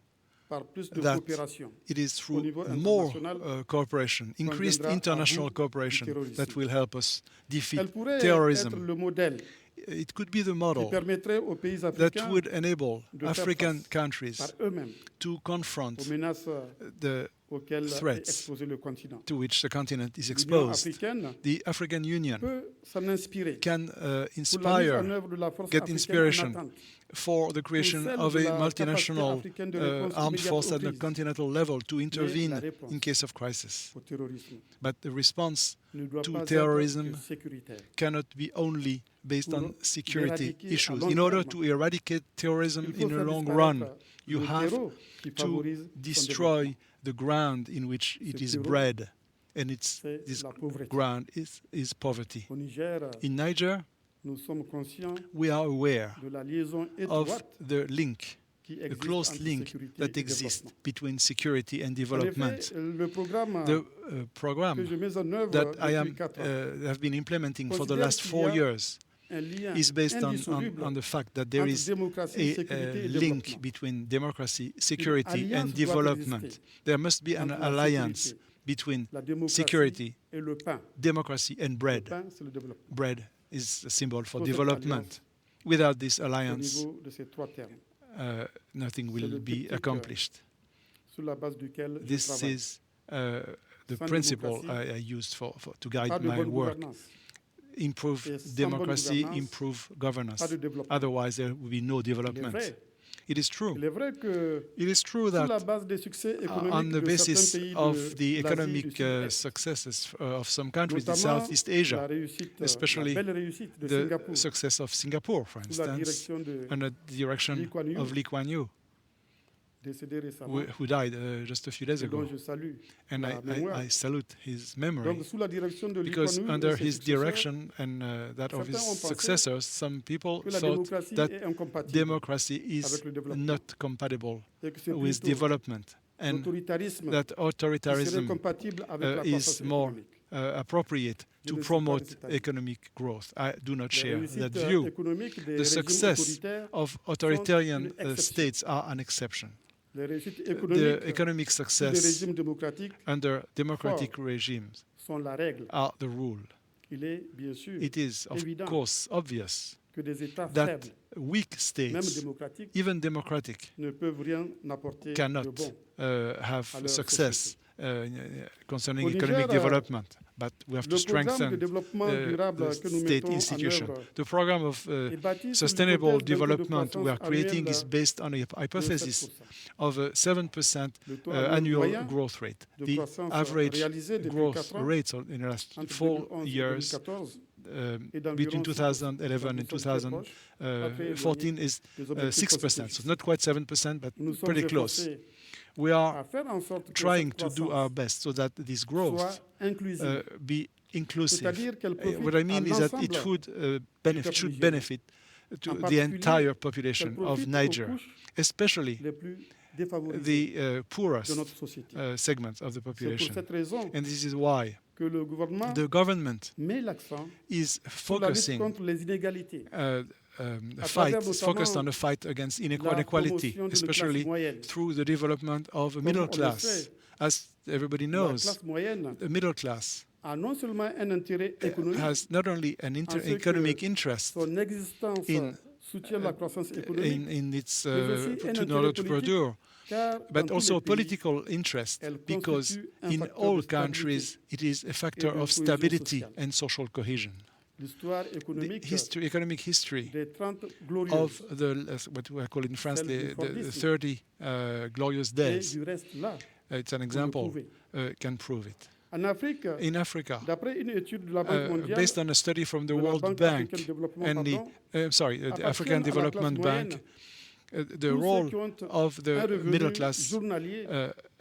par plus de that coopération it is au through niveau more international cooperation, increased viendra à international bout du cooperation, terrorisme. that will help us defeat Elle pourrait être terrorism. le modèle It could be the qui model permettrait aux pays that africains would enable de faire African face countries par eux-mêmes to confront aux menaces the auxquelles est threats exposé le continent. to which the continent is L'Union exposed. africaine The African Union peut s'en inspirer can pour la mise en inspire, œuvre de la force get africaine en inspiration attente, for the creation celle of de a la multinational capacité africaine de réponse armed immédiate force aux at the crises. continental level to intervene réponse in case of crisis. au terrorisme But the response ne doit to pas terrorism être que sécuritaire. cannot be only based on Pour security l'éradiquer à issues. long In order terme, to eradicate terrorism Il faut in a faire long disparaître run, you le have terreau qui to favorise son destroy développement. the ground in which it Ce is terreau, bred, and c'est this la pauvreté. ground is poverty. Au Niger, In Niger, nous sommes conscients we are aware de la liaison of étroite the link, qui a existe close entre link sécurité that et exists développement. between security and En development. effet, le programme The que program je mets en œuvre that I depuis 4 ans have been implementing for the considère last qu'il y 4 a years un lien is based indissoluble on the fact that there entre is démocratie, a sécurité et link développement. between democracy, security, alliance and doit development. exister There must be an entre la alliance sécurité, between La démocratie security, et le pain. democracy, and Le bread. pain, c'est le développement. Bread is a symbol for Sans cette development. alliance, Without this Au alliance, niveau de ces 3 termes, nothing C'est will le be triptyque, accomplished. sur la base duquel je This travaille. is the Sans principle démocratie, I used to Pas guide de my bonne work. gouvernance, Improve Et sans bonne democracy, gouvernance, improve governance. pas de développement. Otherwise, there will be no Il est development. vrai. It is true. Il est vrai que It is true sur la that base des succès on économiques the de certains basis pays of de the l'Asie economic du Sud-Est, successes of some countries in notamment Southeast la Asia, réussite, especially la belle réussite de the Singapour success of Singapore, for sous la instance, direction de under the direction Lee Kuan Yew, of Lee Kuan Yew, décédé récemment, who died just a few days et dont ago. je salue And la mémoire. I salute his memory. Donc sous la direction de Lee Because Kuan Yew under et ses his successeurs, direction and that of his certains ont pensé successors, some people que la thought démocratie that est incompatible democracy is avec le développement. not compatible et que c'est with plutôt development, and l'autoritarisme that qui serait authoritarianism compatible avec la is croissance more économique. appropriate Je to ne suis pas de promote cet avis. economic growth. I do not Les share réussites that view. économiques des The régimes success autoritaires of authoritarian une exception. states are an exception. Les réussites The économiques economic sous des success régimes démocratiques under democratic forts regimes sont la règle. are the rule. Il est bien sûr It is, of évident course, obvious que des États that faibles, weak même states, démocratiques, even democratic, ne peuvent rien apporter cannot de bon. have à leur success concerning Au Niger, economic development. But we have to Le programme de strengthen développement durable the que nous state mettons en institution. œuvre The program of est bâti sur sustainable l'hypothèse d'un taux de development we are croissance creating is annuel based on a de hypothesis 7%. of a 7% Le taux annuel annual moyen growth rate. de The croissance average réalisé depuis growth 4 ans, rates in the last entre 4 2011 et years 2014, est between d'environ 2011 and Nous sommes très proches, pas très 2014 éloignés is des objectifs 6%. constitutifs. So not quite 7%, but Nous sommes pretty close. efforcés We are à faire en sorte que trying cette to do croissance our best so that this growth soit inclusive, be inclusive. C'est-à-dire qu'elle profite What I mean à is that it l'ensemble would should nigérien. benefit to En the particulier, entire population qu'elle of profite aux Niger, couches especially les plus défavorisées the de poorest notre société. segments of the C'est pour population. cette raison And this is why que le gouvernement the government met l'accent is sur la lutte focusing contre les inégalités, focused on the fight against inequality, promotion d'une especially classe moyenne. through the development of a Comme middle on le class. sait, As everybody la knows, classe moyenne the middle class a non seulement un intérêt économique, has not only an en ce que economic interest son existence in- soutient la croissance économique, in its mais aussi un in intérêt order to politique, produce, car but dans tous also les a pays, political interest elle because constitue un in facteur all de stabilité. countries it is a factor de of cohésion stability sociale. and social cohesion. L'histoire The économique economic history des 30 glorieuses of what we call in France Celle du the Fordisme. 30 glorious et days. du reste là. It's an example, can prove it. En Afrique, In Africa, d'après une étude de la Banque mondiale, based on a study from the de la World Banque Bank africaine de développement, and the appartiennent African à la Development classe Bank, moyenne the tous ceux role qui ont of un the revenu middle class journalier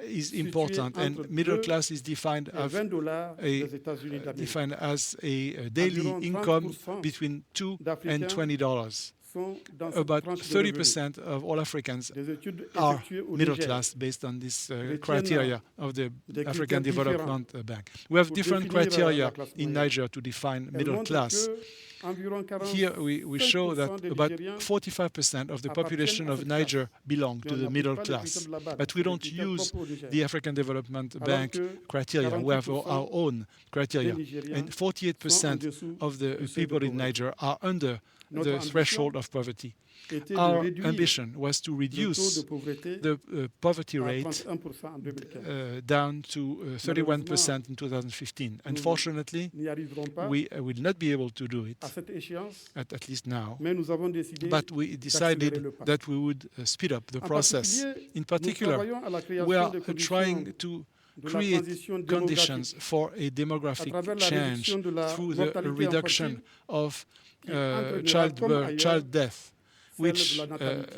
is situé important, and entre middle 2 class is defined et 20 dollars a- des États-Unis d'Amérique. defined as a daily Environ income 30% between $2 and d'Africains $20. Sont dans cette About tranche de revenus. 30% of all Africans Des études are effectuées au middle Niger class based on this tiennent criteria of the des African critères Development Bank. We have pour different définir, la criteria classe in moyenne. Niger to define Elle middle montre class. que environ 45% Here we show that des about Nigériens 45% of the appartiennent population à of cette Niger belong Mais to on the n'applique middle pas les class. critères de la BAD, But we les don't critères use propres au Niger. the African Development Alors Bank que criteria. We have 48% our own criteria. des Nigériens And 48% sont en dessous of du the seuil de people in pauvreté. Niger are under Notre the ambition threshold of poverty. était de Our réduire ambition was to le taux de reduce pauvreté the poverty à rate 31% en 2015. down to 31% in 2015. Unfortunately, Nous n'y arriverons pas we will not be able to do it, à cette échéance, at least now. mais nous avons décidé But we d'accélérer decided le pas. that we would speed up the En process. particulier, In nous particular, travaillons à la création we are des conditions trying to de la create transition conditions démographique for a demographic à travers la change réduction de la through the mortalité reduction infantile of qui entraînera, comme ailleurs, child death, celle which de la natalité.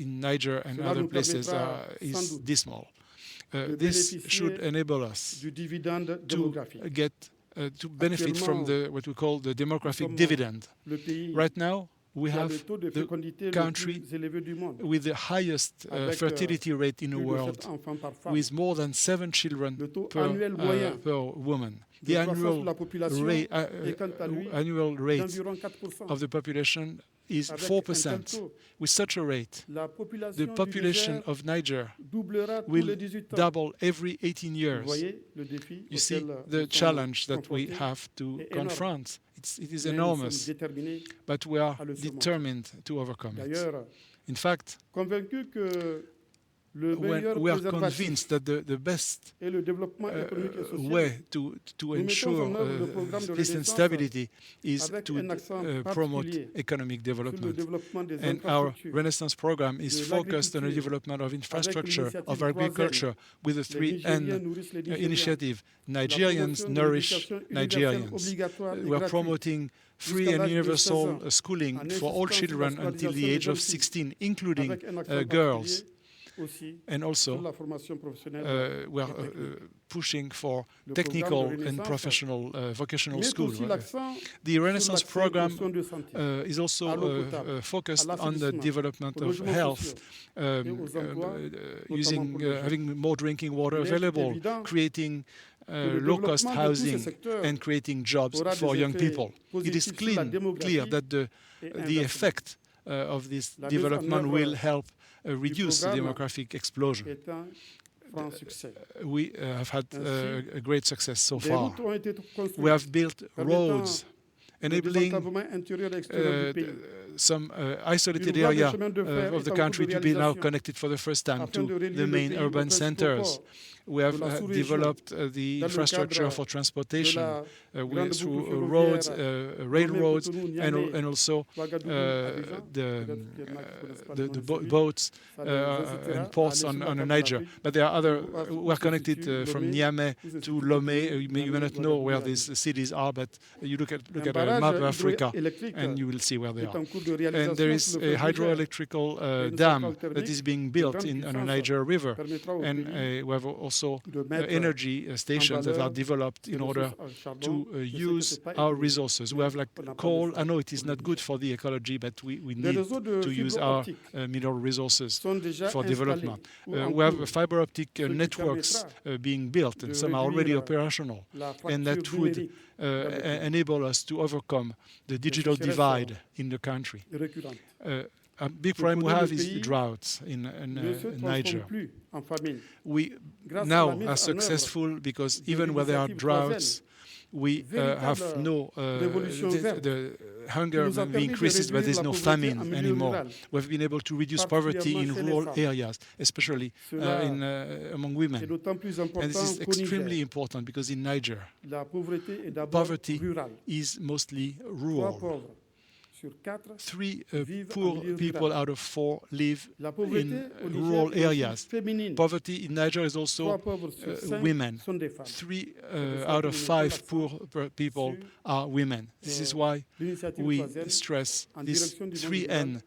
in Niger and Cela other nous places permettra is sans doute dismal. de This bénéficier should enable us du dividende to démographique. get to benefit from what we call the demographic sommes dividend. Le pays Right now, we qui a have le taux de the fécondité le country plus élevé du monde, with the highest avec, fertility rate in the plus de world, 7 enfants par femme. with more than 7 children Le taux per, annuel moyen per woman. de The croissance annual de la population rate, est quant à lui annual rate d'environ 4%. of the population is Avec un tel 4%. taux, With such a rate, la the population du population Niger of Niger doublera tous will les 18 ans. double every 18 Vous years. voyez le défi You see auquel the nous sommes challenge that we confrontés, have to est énorme. confront. It is mais nous enormous, sommes déterminés. but we are à le surmonter. determined to overcome it. D'ailleurs, In fact, convaincus que le meilleur when we are préservatif convinced that the best et le développement économique et social way to Nous mettons ensure en œuvre le programme de peace and renaissance stability is avec to un accent promote particulier economic sur le development. développement des And our infrastructures, Renaissance program is de focused on the l'agriculture, development of infrastructure, l'initiative of Troisième. agriculture, with the les 3N Nigériens nourrissent les Nigériens, initiative. la Nigerians promotion de nourish l'éducation universelle Nigerians. obligatoire et We are gratuite promoting free jusqu'à and l'âge de 16 universal ans, schooling en for all insistant sur la children until the scolarisation age des of jeunes filles, 16, including avec un accent girls. particulier aussi And sur also, la formation professionnelle. we are et technique. pushing for Le technical programme de and Renaissance professional vocational met school. aussi l'accent The sur Renaissance l'accès program aux soins de santé, is also à l'eau potable, focused à on the l'assainissement, development aux of logements health, sociaux et aux emplois, using notamment pour les jeunes. having more drinking water Il est available, évident creating le low-cost développement de tous ces housing secteurs and creating jobs aura for des young effets people. It is positifs sur la clear démographie that et the inversement. effect of this La mise en development œuvre will help reduce the programme demographic explosion. est un franc succès. We have had Ainsi, a great success so Des far. routes ont été construites We have built permettant roads, le enabling désenclavement intérieur et extérieur du pays. some isolated Une voie de area chemin de fer of the est en country cours de to be now réalisation connected for the first time afin de to relier the le main pays aux urban principaux centers. ports We have de la sous-région developed the dans le infrastructure cadre for de transportation la grande through boucle roads, ferroviaire railroads, Lomé, Cotonou, and, Niamey, and also Ouagadougou, Abidjan. Peut-être qu'il y en a qui connaissent pas le nom de ces villes. boats Ça les incitera and à ports aller on sur la carte de Niger. l'Afrique. But there are other, Où we are se connected situe from Lomé, Niamey où se to situe Lomé. Cotonou, You may Niamey, not know where Ouagadougou, these cities are, but you look Un at a barrage map of Africa hydroélectrique and you will see where they est are. en cours And there is a hydroelectrical dam that is being built on the Niger River. And we have also energy stations that are developed in order to use our resources. We have like coal. I know it is not good for the ecology, but we need to use our mineral resources for development. We have fiber optic networks being built, and some are already operational, and that would enable us to overcome the digital divide in the country. A big problem we have is droughts in Niger. We now are successful because even where there are droughts, we have no, the hunger maybe increases, but there's no famine anymore. We've been able to reduce poverty in rural areas, especially among women. And this is extremely important because in Niger, poverty is mostly rural. 3 poor people out of 4 live in rural areas. Poverty in Niger is also women. 3 out of 5 poor people are women. This is why we stress this 3N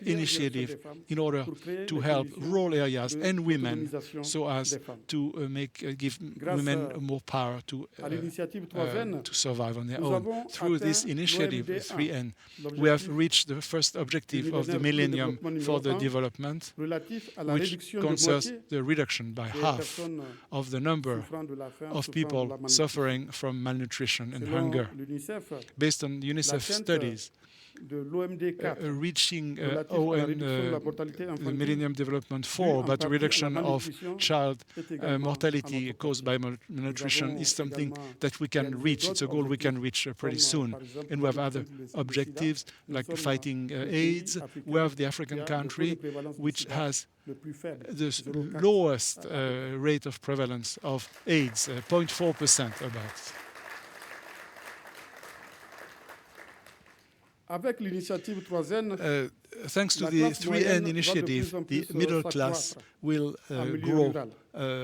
initiative in order to help rural areas and women so as to give women more power to survive on their own. Through this initiative, 3N, we have reached the first objective of the Millennium for the Development, which concerns the reduction by half of the number of people suffering from malnutrition and hunger. Based on UNICEF studies, reaching the Millennium Development 4 about the reduction of child mortality caused by malnutrition is something that we can reach. It's a goal we can reach pretty soon. And we have other objectives like fighting AIDS. We have the African country which has the lowest rate of prevalence of AIDS, 0.4% about. Thanks to the 3N initiative, the middle class will grow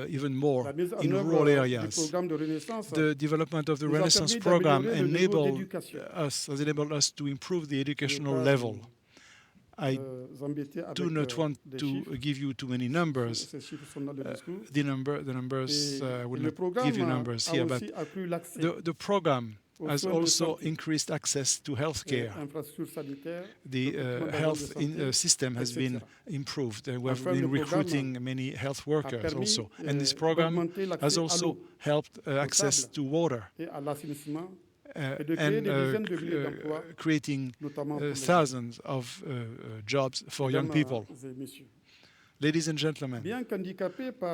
even more in rural areas. The development of the Renaissance program has enabled us to improve the educational level. I do not want to give you too many numbers. The numbers, I will not give you numbers here, but the program has also increased access to health care. The health system has been improved. We have been recruiting many health workers also. And this program has also helped access to water and creating thousands of jobs for young people. Ladies and gentlemen,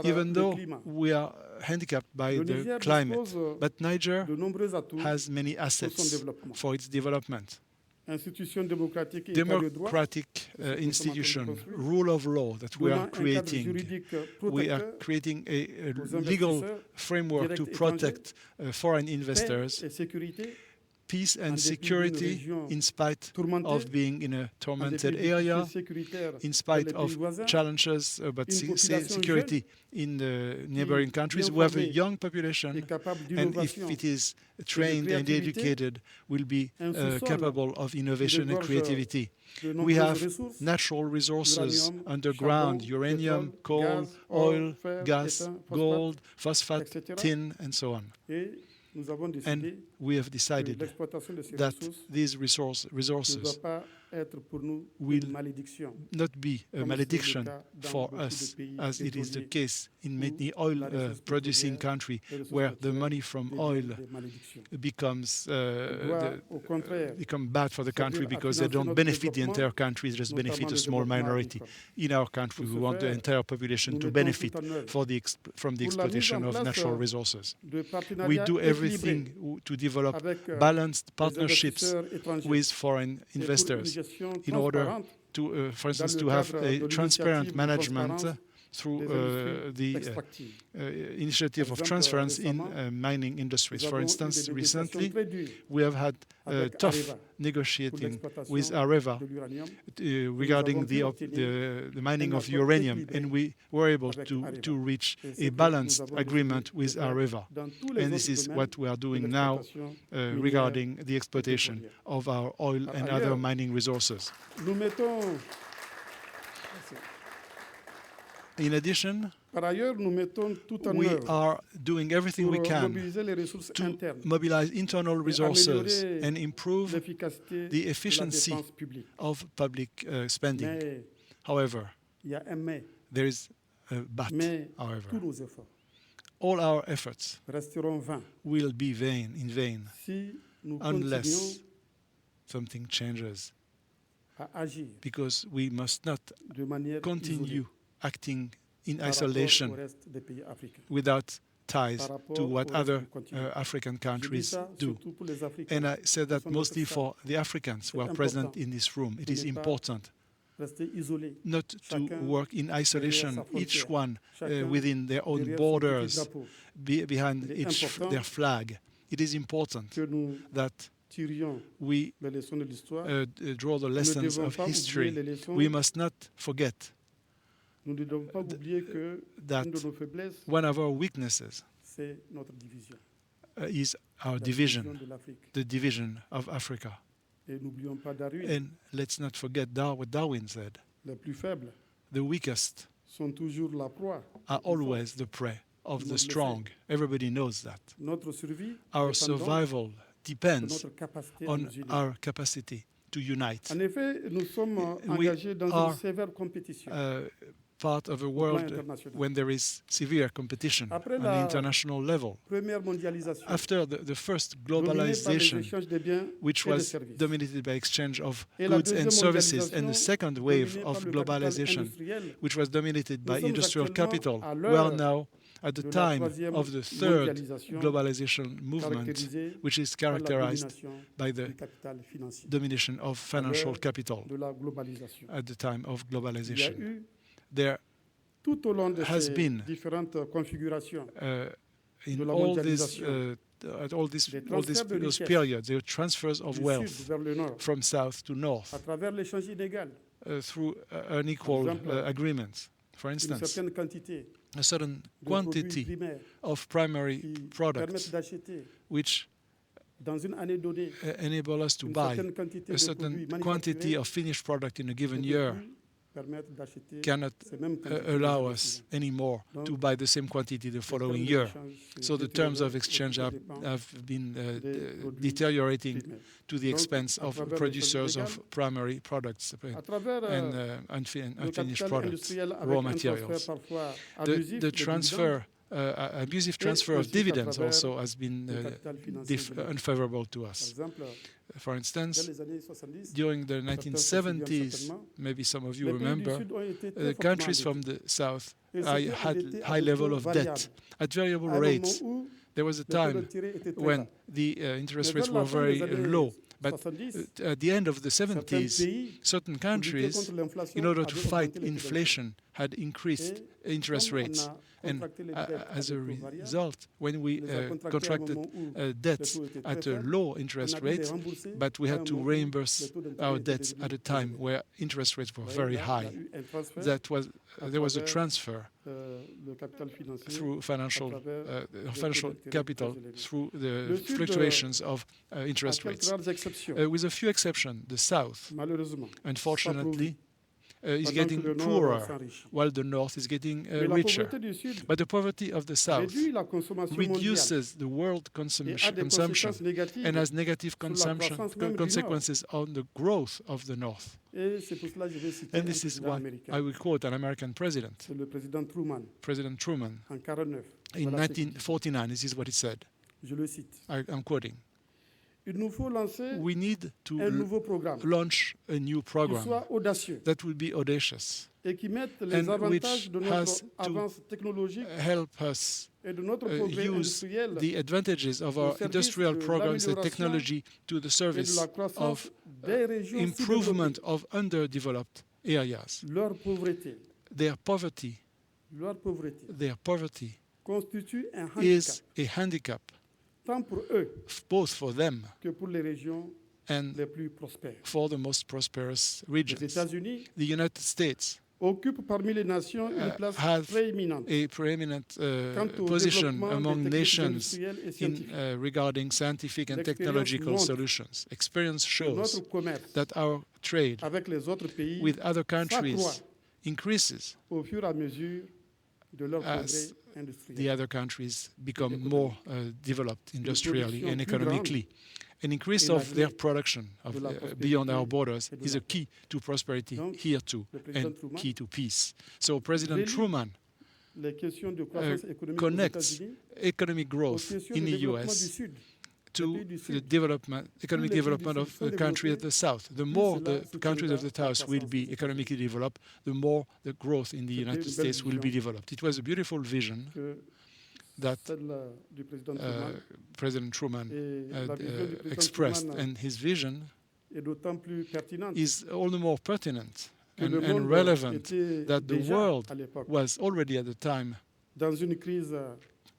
even though we are handicapped by the climate, but Niger has many assets for its development. Democratic institution, rule of law that we are creating. We are creating a legal framework to protect foreign investors. Peace and security in spite of being in a tormented area, in spite of challenges about security in the neighboring countries. We have a young population, and if it is trained and educated, will be capable of innovation and creativity. We have natural resources underground: uranium, coal, oil, gas, gold, phosphate, tin, and so on. And we have decided that these resources will not be a malediction for us, as it is the case in many oil-producing countries, where the money from oil becomes bad for the country because they don't benefit the entire country, they just benefit a small minority. In our country, we want the entire population to benefit from the exploitation of natural resources. We do everything to develop balanced partnerships with foreign investors in order to, for instance, to have a transparent management through des industries the extractives. initiative of Par exemple, transference in récemment, mining industries. Nous For avons eu instance, des recently, négociations très dures we have had avec tough Areva pour negotiating l'exploitation with Areva de l'uranium. regarding avons pu obtenir the mining un of accord uranium, équilibré and we were able avec to Areva. reach Et a c'est que nous balanced avons agreement décidé de with faire Areva. dans tous les And autres this is domaines what we are de doing now l'exploitation minière regarding the et exploitation pétrolière. of our oil Par and ailleurs, other mining resources. Nous mettons, In addition, par ailleurs, nous mettons tout en we œuvre are doing everything pour we can mobiliser les ressources to internes mobilize internal resources améliorer and improve l'efficacité the de la efficiency dépense publique. of public spending. Mais However, il y a un mais. there is a but, Mais however. tous nos efforts All our efforts resteront vains will be in vain, si nous unless continuons something changes, à agir because we must not de manière continue isolée acting in par rapport isolation au reste des pays africains. without ties Par rapport to au what reste other du continent. African Je dis countries ça do. surtout pour les Africains. And I said that Personne mostly ne fait ça. for the Africans who C'est are present important. in this room. It De is ne pas important Rester isolé. not to Chacun work in derrière isolation, sa each frontière. one Chacun within their own derrière son petit borders, drapeau. behind Il est each important their flag. It is important Que nous that tirions we les leçons de l'histoire. draw the Nous ne lessons devons of pas history. oublier les leçons. We must not forget Nous ne devons pas oublier que that une de nos faiblesses, one of our weaknesses c'est notre division. is our La division, de l'Afrique. the division of Africa. Et n'oublions pas Darwin. And let's not forget what Darwin said. Les plus faibles The weakest sont toujours la proie. are always the prey of the strong. Everybody knows that. Notre survie Our dépend donc survival de depends notre capacité à on nous unir. our capacity to unite. En effet, nous sommes We engagés dans are, une sévère compétition. Part of a plan world international. when there is severe competition Après on la the international level. Première mondialisation, After the first dominée par les globalization, échanges de biens which et de was services, dominated by exchange of et la goods and deuxième services, and the mondialisation, second wave dominée of par le capital globalization, industriel, which was dominated by Nous sommes industrial capital, actuellement à we are l'heure now at the de la time troisième of the third mondialisation, globalization movement, caractérisée which is par la characterized domination by the du capital financier. domination of financial l'heure capital De la globalisation. at the time of Il y a globalization. eu, There, tout au long de has ces been, différentes configurations, in de la all these, mondialisation, at all these, des all these transferts de those richesses periods, there were transfers of du wealth sud vers le nord, from south to north à travers l'échange inégal, through unequal exemple, agreements. For une instance, certaine quantité a certain de produits quantity primaires of primary qui permettent products d'acheter which dans une année donnée enable us to une buy certaine quantité a de certain produits quantity manufacturés of finished product in a given ne year peut plus permettre d'acheter cannot ces mêmes quantités allow l'année us suivante. anymore Donc, to buy the same quantity the les following termes year. d'échange se So the terms of détériorent exchange au dépens have been des produits deteriorating primaires. to the Donc, expense à of travers producers l'échange of primary products À travers and le unfinished capital products, industriel avec raw un transfert materials. parfois The abusif de transfer, abusive transfer of aussi à dividends travers also has been le capital financier de l'État. unfavorable to Par us. exemple, For dans instance, les années 70, during the Certains s'en souviennent 1970s, certainement, maybe some of you les pays du remember, Sud ont été très the fortement countries from endettés. the south Et c'était had endettés à high des level taux of variables. debt at variable À un moment rates. où There was a les taux time d'intérêt étaient très when bas. the interest Mais rates vers la were fin very des années low. But 70, at the end of the certains 70s, pays, certain pour lutter countries, contre l'inflation, in order to avaient fight augmenté les taux d'intérêt. inflation, had increased Et interest comme on rates. a And contracté les dettes à as a des taux variables, result, when we on les a contractés à un contracted moment où debts les taux étaient très at a faibles, low on interest a dû les rate, rembourser but we à had un to moment où reimburse les taux d'intérêt our étaient debts devenus at a très time élevés. where interest rates were Vous very voyez, là, high. il y a eu un transfert That was à there was a travers, transfer le capital financier through financial à travers des taux financial d'intérêt capital très élevés. through Le the Sud, fluctuations of À interest quelques rates. rares exceptions, With a few exceptions, the South, malheureusement, unfortunately, is pendant getting que le Nord poorer, s'enrichit. while the North is getting Mais la richer. pauvreté du Sud But the poverty of the South réduit la consommation mondiale reduces the world et a des consumption conséquences négatives. and has negative sur la croissance même du Nord. consequences on the growth of the North. Et c'est pour cela que je vais citer And un this is président why américain. I will quote an American president, C'est le président Truman, President Truman, en 1949. in Voilà ce qu'il dit. 1949. This is what he said. Je le cite. I'm quoting. Il nous faut lancer We need to un nouveau programme launch a new qui program soit audacieux that will be audacious, et qui mette les and avantages which de has notre to avance technologique help us et de notre progrès use industriel the advantages of au our service industrial de programs and l'amélioration technology to the et de service la croissance of des régions improvement sous-développées. of underdeveloped areas. Leur pauvreté Their poverty leur pauvreté their poverty constitue un is handicap, a handicap, tant pour eux both for them que pour les régions and les plus prospères. for the most prosperous Les regions. États-Unis The United States occupent parmi les nations une place has prééminente a preeminent quant au position développement among des techniques nations industrielles et in scientifiques. regarding scientific and L'expérience technological montre solutions. Experience Que shows notre commerce that our trade avec les autres pays with other s'accroît countries increases au fur et à mesure de leur progrès as the industriel. other countries become more developed industrially production and plus grande economically. An increase est of their l'avenir production de la prospérité beyond our borders et de is la a key to prosperity Donc, here too, le président and Truman key to peace. So President relie Truman Les questions de croissance économique aux connects États-Unis economic aux growth questions in de the développement du US Sud. to pays du the Sud, economic les pays du development Sud of sont the country at développés, the south. The plus more cela the countries of the soutiendra la south will croissance be des economically developed, the more the growth in the C'était United une belle States will be vision. developed. It was a beautiful vision que that celle du président Truman President Truman et la vision du président expressed, Truman and his vision est d'autant plus pertinente is all the more pertinent que le and monde relevant était that the déjà world à l'époque was already at the time dans une crise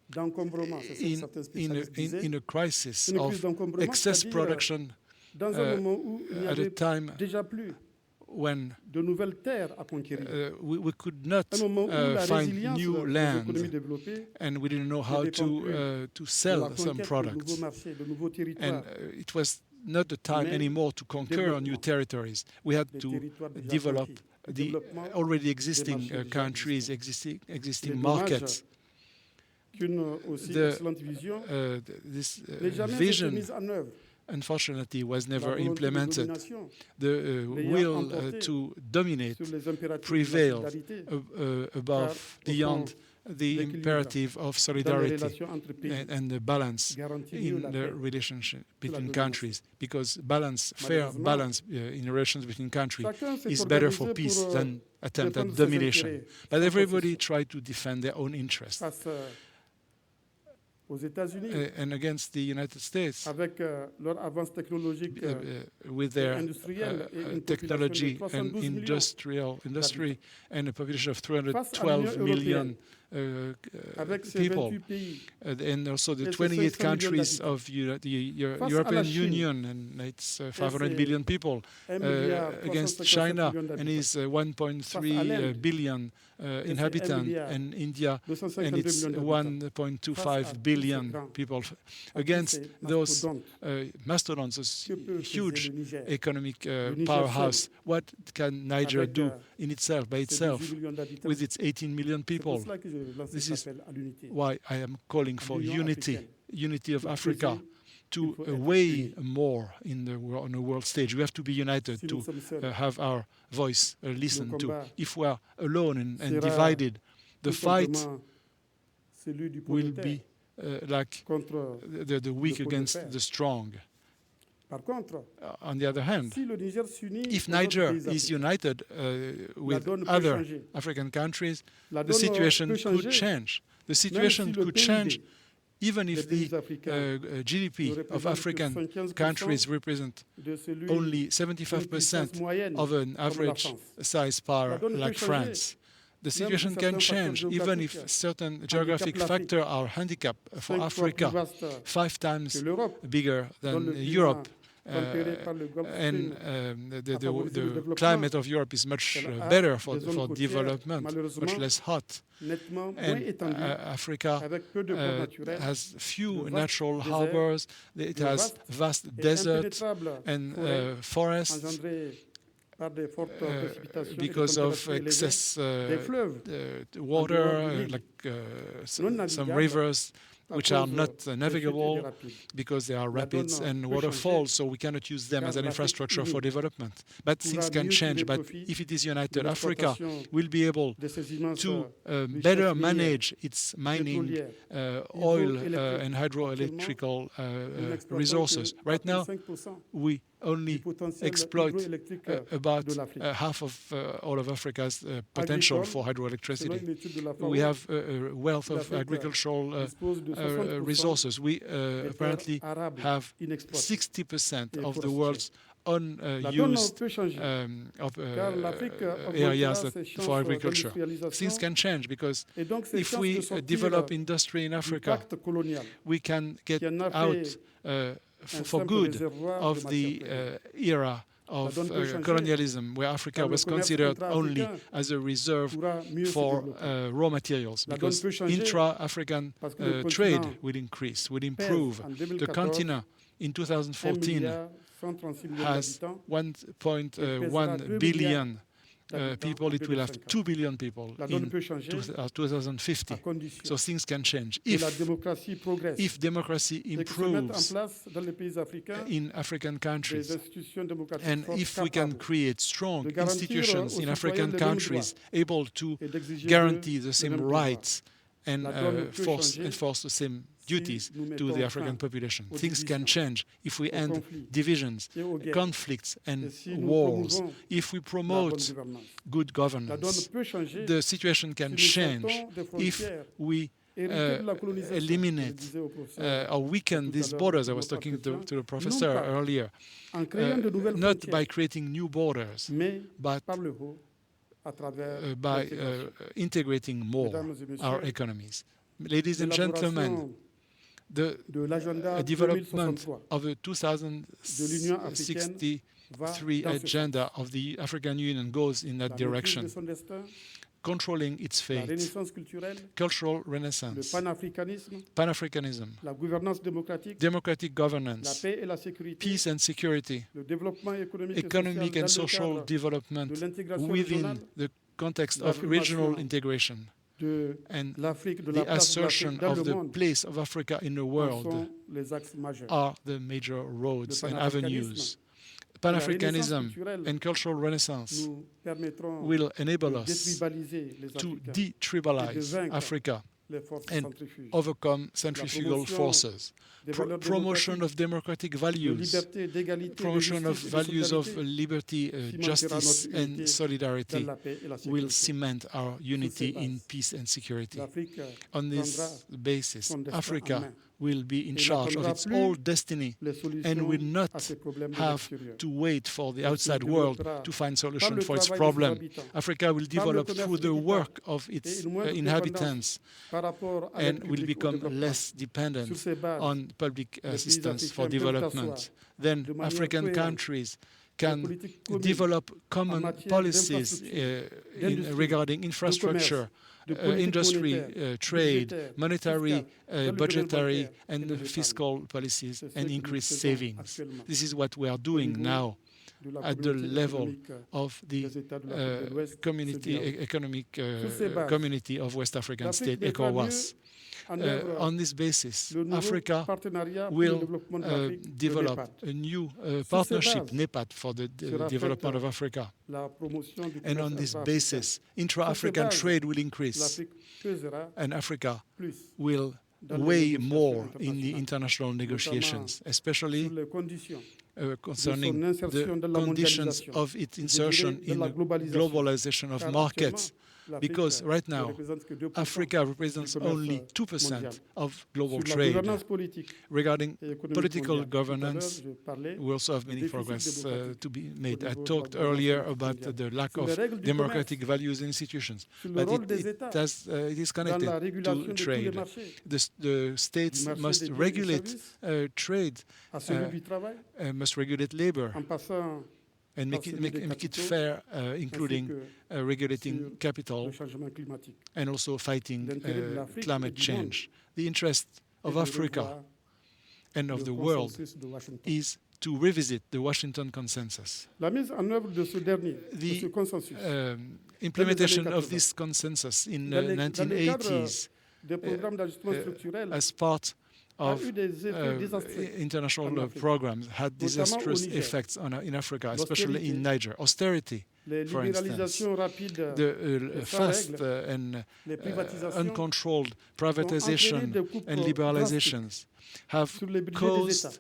d'encombrement, c'est ce que certains spécialistes disaient, in a crisis une crise of d'encombrement, excess c'est-à-dire production dans un moment où il n'y at a avait time déjà plus when de nouvelles terres à conquérir. we could not Un moment où la find résilience new des land, économies développées and we didn't know how dépend to de sell la some conquête de products. nouveaux marchés, de nouveaux And territoires. it was not the time Mais anymore to conquer new développement. territories. We had Des to territoires déjà develop conquis. Le the développement already existing marchés déjà countries, Il existing est markets. qu'une aussi The, excellente vision This n'ait jamais été vision, mise en œuvre. unfortunately, was La never volonté de implemented. domination The l'ayant will emporté to dominate sur les impératifs de la prevailed solidarité above, Car, au beyond fond, the l'équilibre imperative of dans les solidarity relations entre pays and the balance garantit mieux in la the paix relationship que la between domination. countries, because fair Malheureusement, balance in relations between countries chacun s'est is better for organisé peace pour, than attempt at défendre ses domination. intérêts, But sans everybody concession. tried to defend their own interests. face aux États-Unis, And against the United States, avec leur avance technologique with their industrielle et une population de technology 312 and millions industry and a population of Face à 312 l'Union million avec ses people, 28 pays, and also the et ses 28 500 millions countries d'habitants. of the Face à European la Chine, Union, and it's 500 ses million people, 1 milliard against 357 China millions and d'habitants. its 1.3 l'Inde, billion ses inhabitants, 1 milliard and India 252 and its millions d'habitants. Face à 1.25 tous billion ces grands, people, à tous against ces those mastodontes, mastodons, those que peut faire huge le Niger economic Niger powerhouse. What can Niger avec, do in itself, by ses itself, 18 millions d'habitants? with its 18 million C'est people? pour cela que je lance This cet is appel à l'unité. Why I am calling for l'Union unity, africaine. unity of Pour Africa, peser, il to faut être weigh unis. more in the on a world stage. We have to be united Si to nous sommes seuls, have our voice listened to. combat If we are alone and sera divided, the tout fight simplement celui du will prolétaire be like contre. the weak le pot de against fer. the strong. Par contre, On the other hand, si le Niger s'unit if aux autres Niger pays is africains, united with donne peut other changer. African countries, la the donne situation peut could changer, change. The même situation si le could PIB change even des if pays the africains GDP ne of représente que African 75% countries represent de celui only d'une 75% puissance moyenne of an comme la average France. size La power donne peut like changer, France. The situation si can certains change facteurs even if géographiques certain geographic l'Afrique. factors are handicap for 5 fois plus Africa, vaste 5 times que l'Europe, bigger dont than le climat Europe. tempéré par le Gulf And Stream the a favorisé le the développement. climate of Europe is much Elle a better for des zones côtières, development, much malheureusement, less hot. nettement moins And étendues, Africa avec peu de ports naturels, has few de vastes natural déserts, harbors, it de has vast et deserts impénétrables and forêts forests engendrées par des fortes précipitations et des because of températures élevées, excess des fleuves water, dehors du Nil, like non some navigables rivers à which are cause not des chutes et des navigable rapides. because they are La rapids donne and peut waterfalls, changer, so we cannot use them car as an l'Afrique infrastructure for unie development. But pourra things can mieux change. tirer But profit if it is de united, Africa l'exploitation will be able de ces immenses to richesses better minières, manage its mining, pétrolières, oil hydroélectriques. and hydroelectrical Nous n'exploitons resources. que Right now, 5% we du only potentiel exploit hydroélectrique about de l'Afrique. half of all of Africa's potential Agricole, for Selon hydroelectricity. une étude de la FAO, We have a wealth of l'Afrique agricultural dispose de 60% resources. We des terres apparently arables have inexploitées. 60% et of the forestières. world's unused areas for agriculture. Things can change because if we develop industry in Africa, we can get out for good of the era of colonialism, where Africa was considered only as a reserve for raw materials, because intra-African trade will increase, will improve. The continent in 2014 has 1.1 billion people. It will have 2 billion people in 2050. So things can change. If democracy improves in African countries, and if we can create strong institutions in African countries able to guarantee the same rights and enforce the same duties to the African population, things can change if we end divisions, conflicts, and wars. If we promote good governance, the situation can change. If we eliminate or weaken these borders. I was talking to the professor earlier, not by creating new borders, but by integrating more our economies. Ladies and gentlemen, the development of the 2063 agenda of the African Union goes in that direction, controlling its fate, cultural renaissance, Pan-Africanism, democratic governance, peace and security, economic and social development within the context of regional integration, and the assertion of the place of Africa in the world are the major roads and avenues. Pan-Africanism and cultural renaissance will enable us to de-tribalize Africa and overcome centrifugal forces. Promotion of democratic values, promotion of values of liberty, justice, and solidarity will cement our unity in peace and security. On this basis, Africa will be in charge of its own destiny and will not have to wait for the outside world to find solutions for its problem. Africa will develop through the work of its inhabitants and will become less dependent on public assistance for development. Then African countries can develop common policies regarding infrastructure, industry, trade, monetary, budgetary, and fiscal policies, and increase savings. This is what we are doing now at the level of the economic community of West African States, ECOWAS. On this basis, Africa will develop a new partnership, NEPAD, for the development of Africa. And on this basis, intra-African trade will increase, and Africa will weigh more in the international negotiations, especially concerning the conditions of its insertion in the globalization of markets. Because right now, Africa represents only 2% of global trade. Regarding political governance, we also have many progress to be made. I talked earlier about the lack of democratic values in institutions, but it is connected to trade. The states must regulate trade, must regulate labor, and make it fair, including regulating capital and also fighting climate change. The interest of Africa and of the world is to revisit the Washington Consensus. The implementation of this consensus in the 1980s as part of international programs had disastrous effects in Africa, especially in Niger. Austerity, for instance, the fast and uncontrolled privatization and liberalizations have caused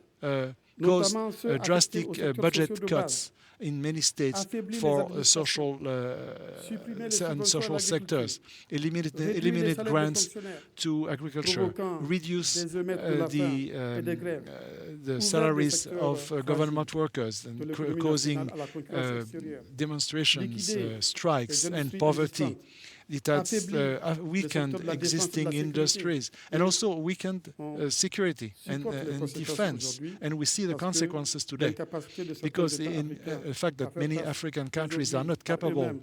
drastic budget cuts in many states for social and social sectors, eliminate grants to agriculture, reduce the salaries of government workers, and causing demonstrations, strikes, and poverty. It has weakened existing industries and also weakened security and defense. And we see the consequences today because in the fact that many African countries are not capable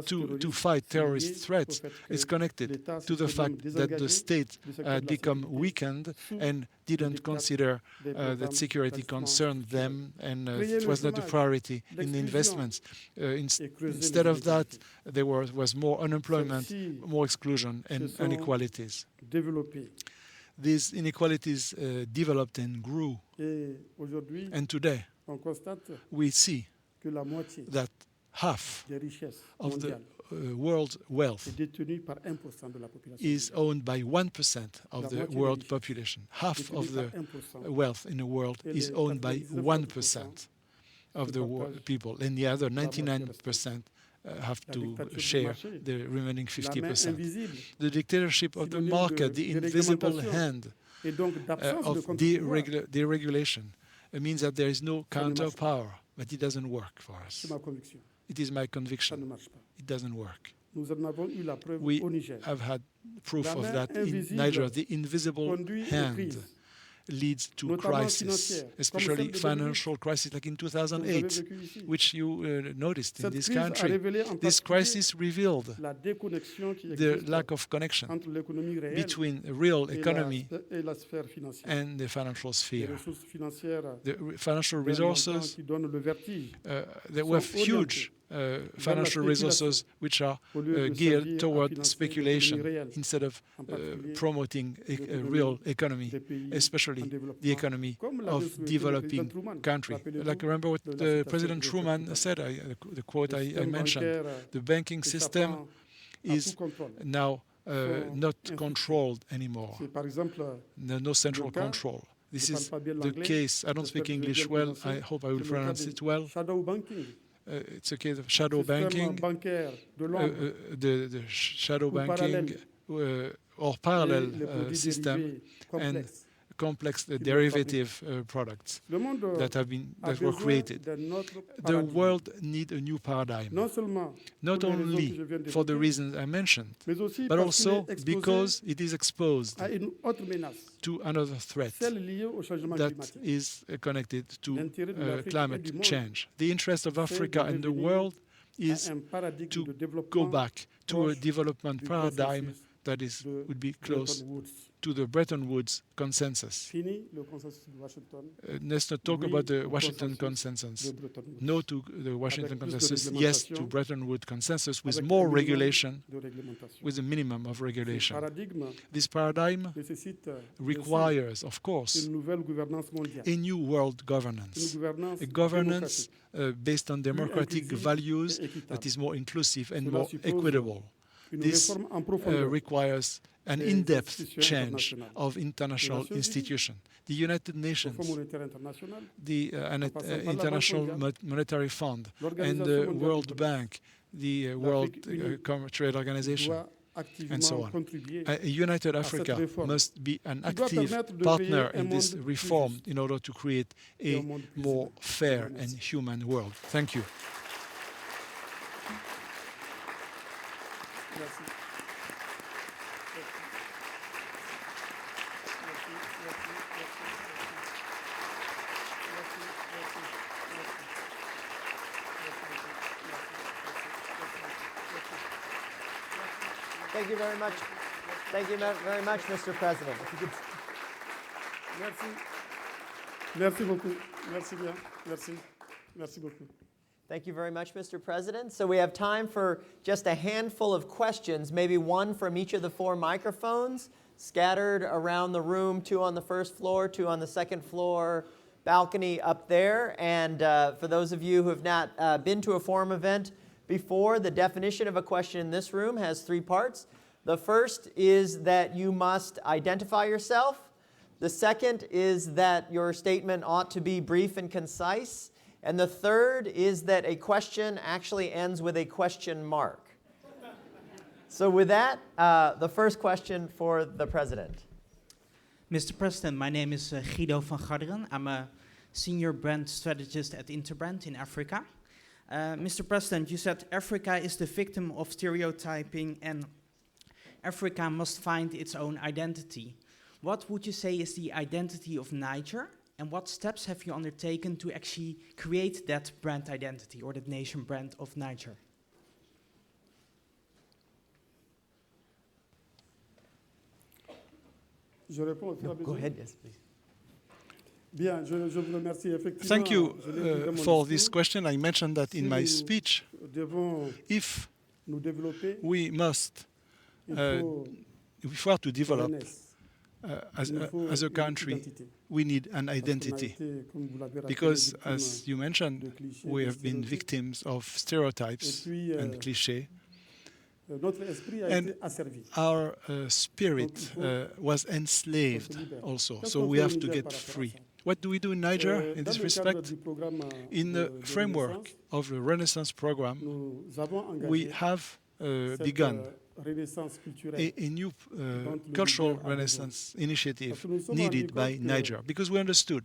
to fight terrorist threats is connected to the fact that the state had become weakened and didn't consider that security concerned them, and it was not a priority in the investments. Instead of that, there was more unemployment, more exclusion, and inequalities. These inequalities developed and grew. And today, we see that half of the world's wealth is owned by 1% of the world population. Half of the wealth in the world is owned by 1% of the people, and the other 99% have to share the remaining 50%. The dictatorship of the market, the invisible hand of deregulation, means that there is no counter power, but it doesn't work for us. It is my conviction. It doesn't work. We have had proof of that in Niger. The invisible hand leads to crisis, especially financial crisis like in 2008, which you noticed in this country. This crisis revealed the lack of connection between the real economy and the financial sphere. The financial resources, there were huge financial resources which are geared toward speculation instead of promoting a real economy, especially the economy of developing country. Like, remember what President Truman said, the quote I mentioned, the banking system is now not controlled anymore. No central control. This is the case. I don't speak English well. I hope I will pronounce it well. It's a case of shadow banking, the shadow banking or parallel system, and complex derivative products that were created. The world needs a new paradigm, not only for the reasons I mentioned, but also because it is exposed to another threat that is connected to climate change. The interest of Africa and the world is to go back to a development paradigm that would be close to the Bretton Woods consensus. Let's not talk about the Washington consensus. No to the Washington consensus, yes to Bretton Woods consensus with more regulation, with a minimum of regulation. This paradigm requires, of course, a new world governance, a governance based on democratic values that is more inclusive and more equitable. This requires an in-depth change of international institutions. The United Nations, the International Monetary Fund, and the World Bank, the World Trade Organization, and so on. A united Africa must be an active partner in this reform in order to create a more fair and human world. Thank you. Thank you very much. Thank you very much, Mr. President. Merci. Merci beaucoup. Merci bien. Merci. Merci beaucoup. Thank you very much, Mr. President. So we have time for just a handful of questions, maybe one from each of the 4 microphones scattered around the room, 2 on the first floor, 2 on the second floor, balcony up there. And for those of you who have not been to a forum event before, the definition of a question in this room has 3 parts. The first is that you must identify yourself. The second is that your statement ought to be brief and concise. And the third is that a question actually ends with a question mark. So with that, the first question for the President. Mr. President, my name is Guido van Garderen. I'm a senior brand strategist at Interbrand in Africa. Mr. President, you said Africa is the victim of stereotyping and Africa must find its own identity. What would you say is the identity of Niger? And what steps have you undertaken to actually create that brand identity or that nation brand of Niger? Je réponds au fur et à mesure. Go ahead, yes, please. Bien, je vous remercie effectivement. Thank you Je l'ai dit dans mon for discours. this question. I mentioned that in my Si speech. nous devons If nous développer, we must, il faut if we are to develop jeunesse. as, Il nous faut as a une country, identité. we need an Parce qu'on a identity. été, comme vous l'avez rappelé, Because, victime as you mentioned, de clichés, we de have been stéréotypes. victims of Et stereotypes puis, and clichés. notre esprit a And été asservi. Our spirit Donc, il faut was enslaved qu'on se libère. also, Qu'est-ce so qu'on we fait au have to Niger get par rapport à free. ça? What do we do in Niger in Dans this le cadre respect? du programme In the framework of the Renaissance program, nous avons engagé we have cette begun renaissance culturelle. a new dont le cultural Niger a besoin. Renaissance initiative Parce que nous sommes needed rendus by compte que, Niger, because we understood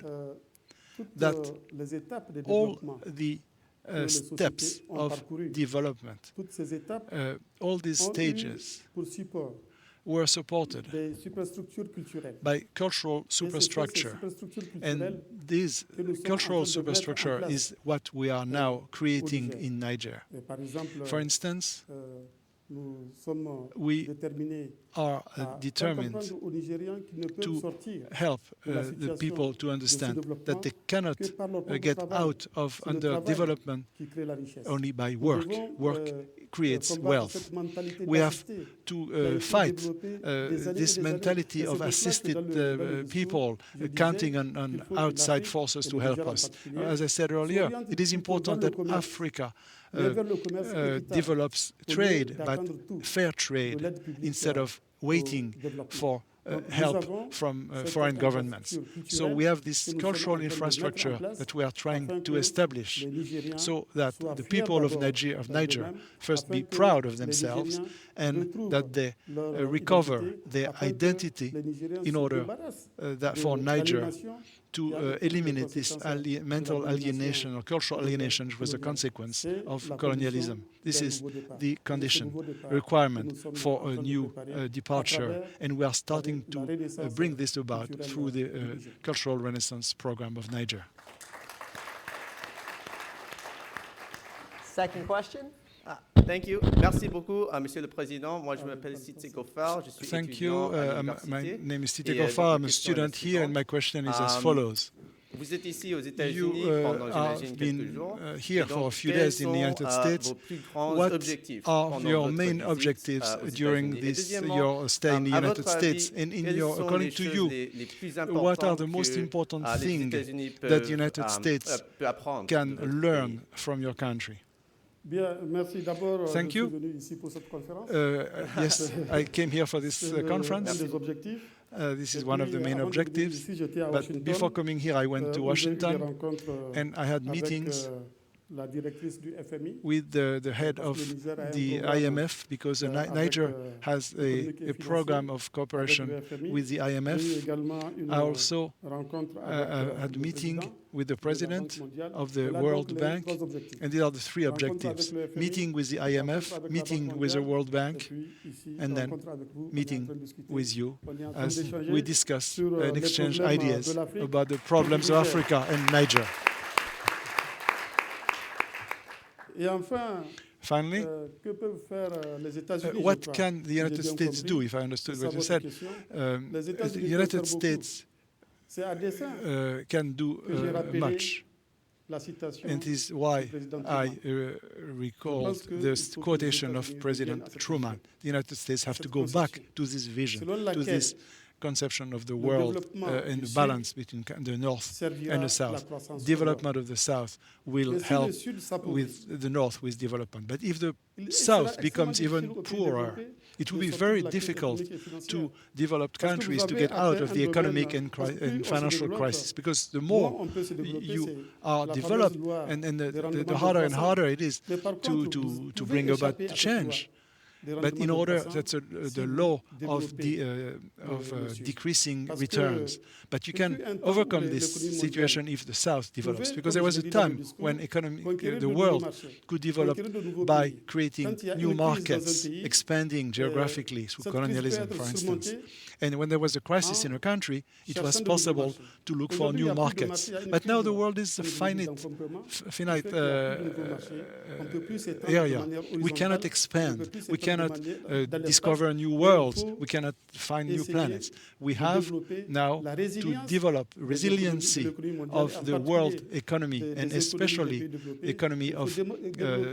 toutes that les étapes de all développement, the les steps sociétés ont of parcouru. development, Toutes ces étapes all these ont eu stages pour support were supported des superstructures culturelles. by cultural Et c'est ces superstructure. superstructures And culturelles this que nous sommes en cultural train de mettre en superstructure place. is what we are now creating Niger. in Niger. Et par exemple, For instance, nous sommes we déterminés are à faire determined comprendre aux Nigériens qu'ils ne peuvent to sortir help de la the situation people to de understand sous-développement that they cannot que par leur propre get travail. out of C'est le travail underdevelopment qui crée la richesse. only by Nous work. devons, Work creates combattre wealth. cette mentalité We have d'assister qui a to été fight développée des années et this des années. mentality Et c'est of pour cela que assisted dans le discours, people je disais counting on qu'il faut que outside l'Afrique, forces et to le help Niger en us. particulier, As I said earlier, s'oriente it is plutôt important vers le that commerce, Africa vers le commerce équitable, develops au lieu trade, but d'attendre tout fair de trade, l'aide publique instead of waiting développement. for Donc, nous help avons from cette foreign governments. infrastructure So culturelle we have this que nous sommes cultural en train de mettre en infrastructure place that we are trying afin to que establish les Nigériens so that soient the fiers people of d'abord Niger d'eux-mêmes, first afin be que proud of les themselves Nigériens and retrouvent that they leur recover identité, their afin que identity les Nigériens in se order débarrassent that de for Niger l'aliénation to qui a toutes les eliminate this conséquences de la mental domination alienation or cultural alienation which was a coloniale. consequence C'est of la colonialism. condition This d'un is nouveau départ. the Et de ce condition, nouveau départ requirement que nous sommes for en a train de new préparer à departure, travers and we are starting la to renaissance bring this about culturelle through the du Niger. Cultural Renaissance Program of Niger. Second question? Thank you. Merci beaucoup, Monsieur le Président. Moi, je m'appelle Siti Gofar. Je suis Thank you. étudiant à My l'université. name is Tite Et, Gofar. I'm ma a question est student la here, and suivante. my question is as follows. Vous êtes ici aux You États-Unis pendant, have j'imagine, quelques been jours. here Et donc, for a few quels days in the sont, United States. vos plus grands What objectifs are pendant your votre main visite, objectives aux during États-Unis? Et this deuxièmement, your stay in the à United votre States? avis, And in quelles your, sont according les to choses you, les plus what are the importantes most que, important les things États-Unis that peuvent, the United States peut apprendre can de votre learn pays? from your country? Bien, merci d'abord. Thank Je suis you. venu ici pour cette conférence. Yes, I came here for this C'est un conference. des objectifs. This Et is one of puis, the main avant de venir objectives. ici, j'étais à But Washington, before coming here, I went to où j'ai eu des Washington rencontres, and I had avec, meetings la directrice du FMI. with the head Parce of que le Niger a un the programme, IMF because avec, Niger has économique et a financier program of avec cooperation le FMI. with the J'ai eu IMF. également une I also rencontre avec had a le meeting président with the de la Banque president mondiale. of the Voilà World donc les Bank, trois objectifs. and these are the three Rencontre objectives: avec le FMI, meeting with the rencontre IMF, avec la meeting Banque with the mondiale, World et Bank, puis ici, and then rencontre avec vous. On est en meeting train de discuter. with you On est en train as d'échanger we discuss sur, and les exchange problèmes, ideas de l'Afrique about the et problems du of Niger. Africa and Niger. Et enfin, Finally, que peuvent faire les États-Unis? je what crois. can the J'ai United bien States compris. do, if I understood C'est ça what you votre said? question. The Les États-Unis peuvent United faire beaucoup. States C'est à dessein can do que j'ai rappelé much. la citation And this is why du président I Truman. recalled pense que the il faut que quotation les of États-Unis President reviennent à cette Truman. The United States have to cette go back conception. to this vision, Selon to laquelle this conception of the le world développement and du the Sud balance between the North servira and the la South. croissance Development of the South will Mais si help le Sud s'appauvrit, with the North with development. But if the il South sera becomes extrêmement even difficile aux pays poorer, développés It will be very difficult to developed countries to get out of the economic and financial crisis, because the more you are developed, and the harder and harder it is to bring about change. But in order, that's the law of decreasing returns. But you can overcome this situation if the South develops, because there was a time when the world could develop by creating new markets, expanding geographically through colonialism, for instance. And when there was a crisis in a country, it was possible to look for new markets. But now the world is a finite area. We cannot expand. We cannot discover new worlds. We cannot find new planets. We have now to develop resiliency of the world economy, and especially the economy of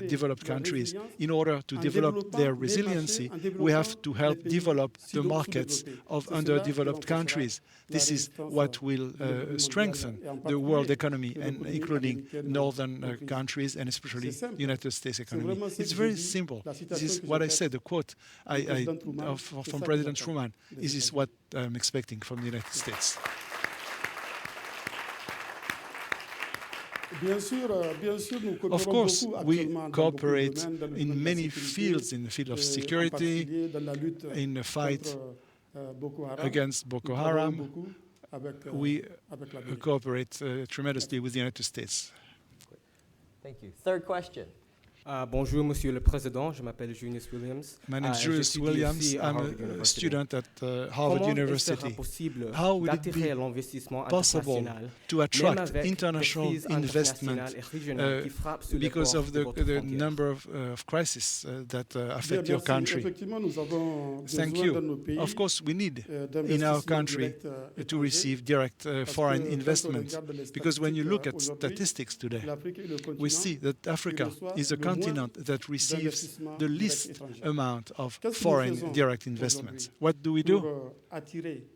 developed countries. In order to develop their resiliency, we have to help develop the markets of underdeveloped countries. This is what will strengthen the world economy, and including northern countries, and especially the United States economy. It's very simple. This is what I said, the quote from President Truman. This is what I'm expecting from the United States. Of course, we cooperate in many fields, in the field of security, in the fight against Boko Haram. We cooperate tremendously with the United States. Thank you. Third question. Bonjour, Monsieur le Président. Je m'appelle Julius Williams. My name is Julius Williams. I'm a student at Harvard University. How would it be possible to attract international investment because of the number of crises that affect your country? Thank you. Of course, we need in our country to receive direct foreign investment, because when you look at statistics today, we see that Africa is a continent that receives the least amount of foreign direct investments. What do we do? What do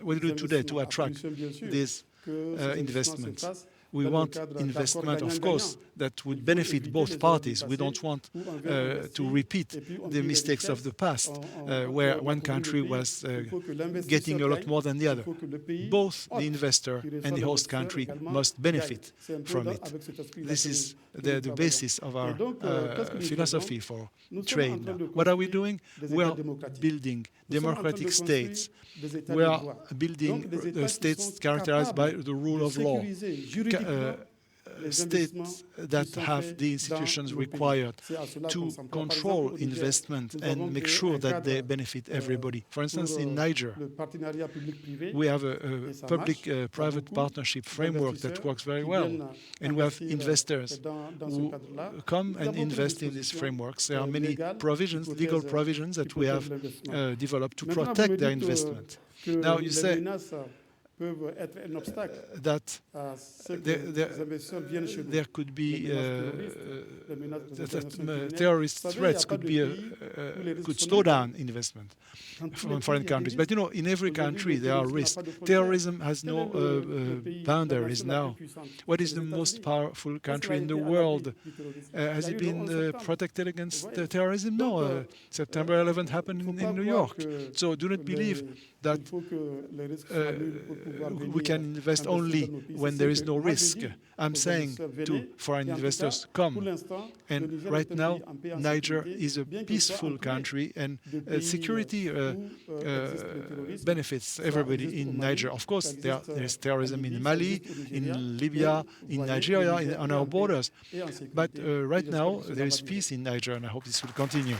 we do today to attract these investments? We want investment, of course, that would benefit both parties. We don't want to repeat the mistakes of the past, where one country was getting a lot more than the other. Both the investor and the host country must benefit from it. This is the basis of our philosophy for trade now. What are we doing? We are building democratic states. We are building states characterized by the rule of law. States that have the institutions required to control investment and make sure that they benefit everybody. For instance, in Niger, we have a public-private partnership framework that works very well. And we have investors who come and invest in these frameworks. There are many provisions, legal provisions, that we have developed to protect their investment. Now, you say that there could be terrorist threats could slow down investment from foreign countries. But in every country there are risks. Terrorism has no boundaries now. What is the most powerful country in the world? Has it been protected against terrorism? No. September 11th happened in New York. So do not believe that we can invest only when there is no risk. I'm saying to foreign investors, come. And right now, Niger is a peaceful country, and security benefits everybody in Niger. Of course, there's terrorism in Mali, in Libya, in Nigeria, on our borders. But right now, there is peace in Niger, and I hope this will continue.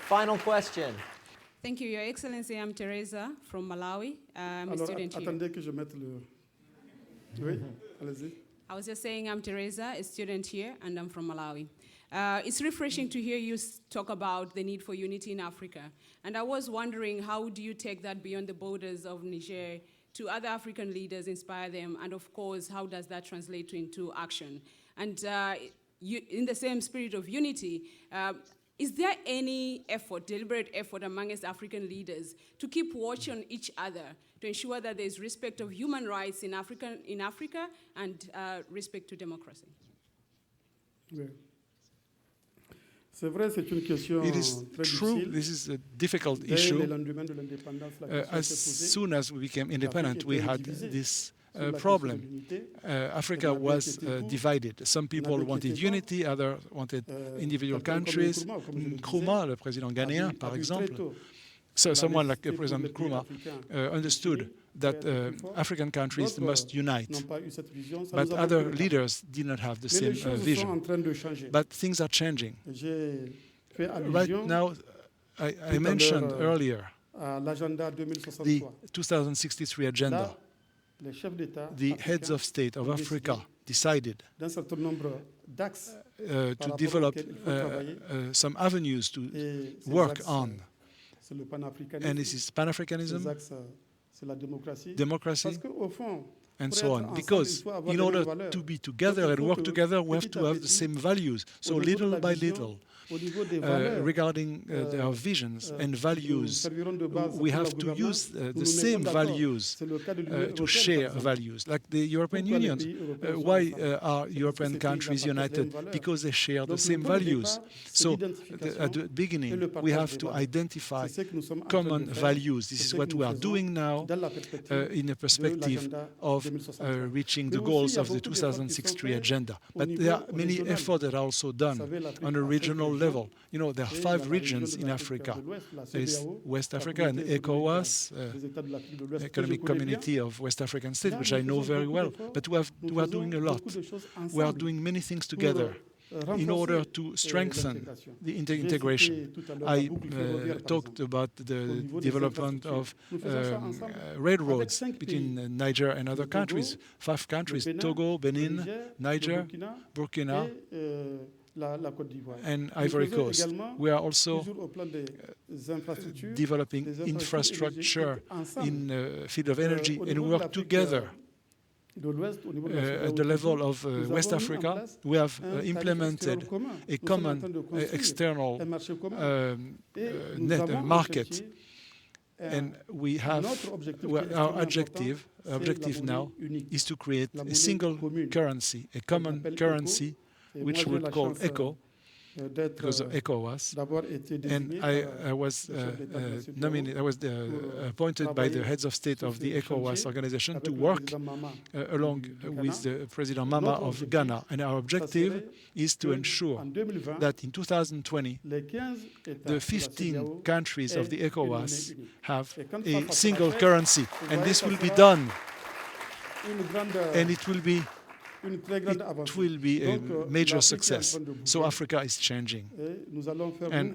Final question. Thank you, Your Excellency. I'm Teresa from Malawi. I'm a student here. I was just saying I'm Teresa, a student here, and I'm from Malawi. It's refreshing to hear you talk about the need for unity in Africa. And I was wondering, how do you take that beyond the borders of Niger to other African leaders, inspire them, and of course, how does that translate into action? And in the same spirit of unity, is there any effort, deliberate effort amongst African leaders to keep watch on each other to ensure that there is respect of human rights in Africa and respect to democracy? C'est vrai, c'est une question It is très true, difficile. this is a difficult Dès le issue. lendemain de l'indépendance, la question As s'est posée. soon as we became independent, we had this Sur la question problem. de l'unité. Africa was divided. Some people wanted unity, others wanted individual countries. Nkrumah, le président ghanéen, par exemple, so someone like President Nkrumah understood that African countries must unite. But other leaders did not have the Mais les same choses sont vision. en train de changer. But things are changing. J'ai fait Right allusion now, I à mentioned l'heure, earlier à l'agenda the 2063. 2063 agenda. Là, les chefs d'État The heads of state of Africa decided d'un certain nombre d'axes to develop some avenues to work on. c'est le panafricanisme, And this is Pan-Africanism, ces axes, c'est la démocratie. democracy, Parce qu'au fond, and pour so être on. ensemble, Because il faut avoir in les mêmes order valeurs. to be Donc, together il and faut work que together, we have petit to à have the petit, same values. So au niveau de little la by vision, little, au niveau des valeurs, regarding our visions and nous values, serviront de base we pour la have to gouvernance. use Nous the nous same mettons d'accord. values C'est le cas de l'Union to européenne, share par exemple. values. Like the European Pourquoi les Union, pays européens sont why ensemble? are C'est European parce que ces pays countries partagent les mêmes united? valeurs. Because they share the Donc, same le point de values. départ, c'est So l'identification at the et beginning, le we partage have des to valeurs. identify C'est ce que nous sommes en train common de faire. values. C'est This is ce what que nous we are faisons doing now dans la perspective in a perspective de l'agenda of 2063. reaching Mais the aussi, goals il y a of the beaucoup d'efforts qui sont 2063 faits agenda. au But niveau there are many régional. efforts that are also done Vous savez, l'Afrique on a a 5 regional régions. level. You know, there are Et il y a 5 la région regions de in l'Afrique Africa. de l'Ouest, la There is CEDEAO, West la Africa and communauté économique ECOWAS, des États de l'Afrique de l'Ouest, que je Economic connais bien. Community of West African States, Là, which nous I know faisons very beaucoup well. d'efforts. But Nous we are faisons doing a lot. beaucoup de choses We are ensemble doing many things pour, together in order renforcer, to strengthen l'intégration. the J'ai cité integration. tout à l'heure la I boucle ferroviaire, par talked exemple. about Au the niveau des development of infrastructures. Nous faisons ça ensemble. railroads Avec 5 between pays. Niger and other Le Togo, countries, 5 countries, le Bénin, Togo, le Benin, le Niger, Burkina, Burkina, et la Côte d'Ivoire. and Nous Ivory faisons Coast. également, We are also toujours au plan des infrastructures, developing des infrastructure énergétiques ensemble. in the field of energy Au and niveau de work l'Afrique, together. De l'Ouest, au niveau de la CEDEAO At the level toujours, of nous West avons mis en Africa, place we have un tarif implemented extérieur commun. a Nous sommes en common train de construire external un marché commun. Et nous net avons un market, chantier, and we have notre objectif well, qui est our extrêmement important, c'est objective la now monnaie unique. is to create La a monnaie single commune. currency, a On common l'appelle currency, Et which moi, j'ai we'll la call chance, ECO, d'être because of ECOWAS. d'avoir été And désigné I par was le chef d'État de la CEDEAO nominated, I was pour appointed by the travailler heads of state sur of the ce ECOWAS chantier organization avec to le work président Mama along du with Ghana. the President Mama Notre of objectif, Ghana. And our ça objective serait is to que ensure en 2020, that in 2020, les 15 États the de la 15 CEDEAO countries of the aient une ECOWAS monnaie unique. have Et quand ça a sera single fait, currency. vous And voyez, this ça will be sera done, une grande, and it will be une très grande avancée. it will be a Donc, major l'Afrique est en success. train de bouger. So Africa is changing. Et nous allons faire And nous,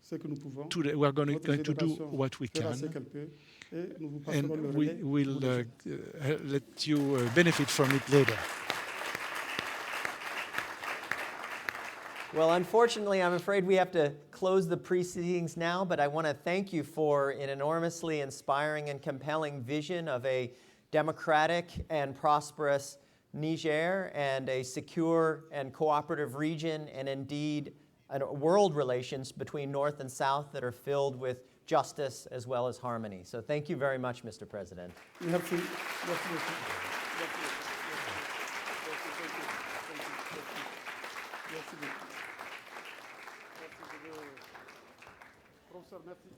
ce que nous pouvons. Today we are going Notre to do génération what we fera ce can, qu'elle peut. Et nous vous passerons le and relais we pour will les choses. let you benefit from it later. Well, unfortunately, I'm afraid we have to close the proceedings now, but I want to thank you for an enormously inspiring and compelling vision of a democratic and prosperous Niger and a secure and cooperative region, and indeed world relations between North and South that are filled with justice as well as harmony. So thank you very much, Mr. President. Merci. Merci beaucoup. Merci. Merci beaucoup. Professeur, merci.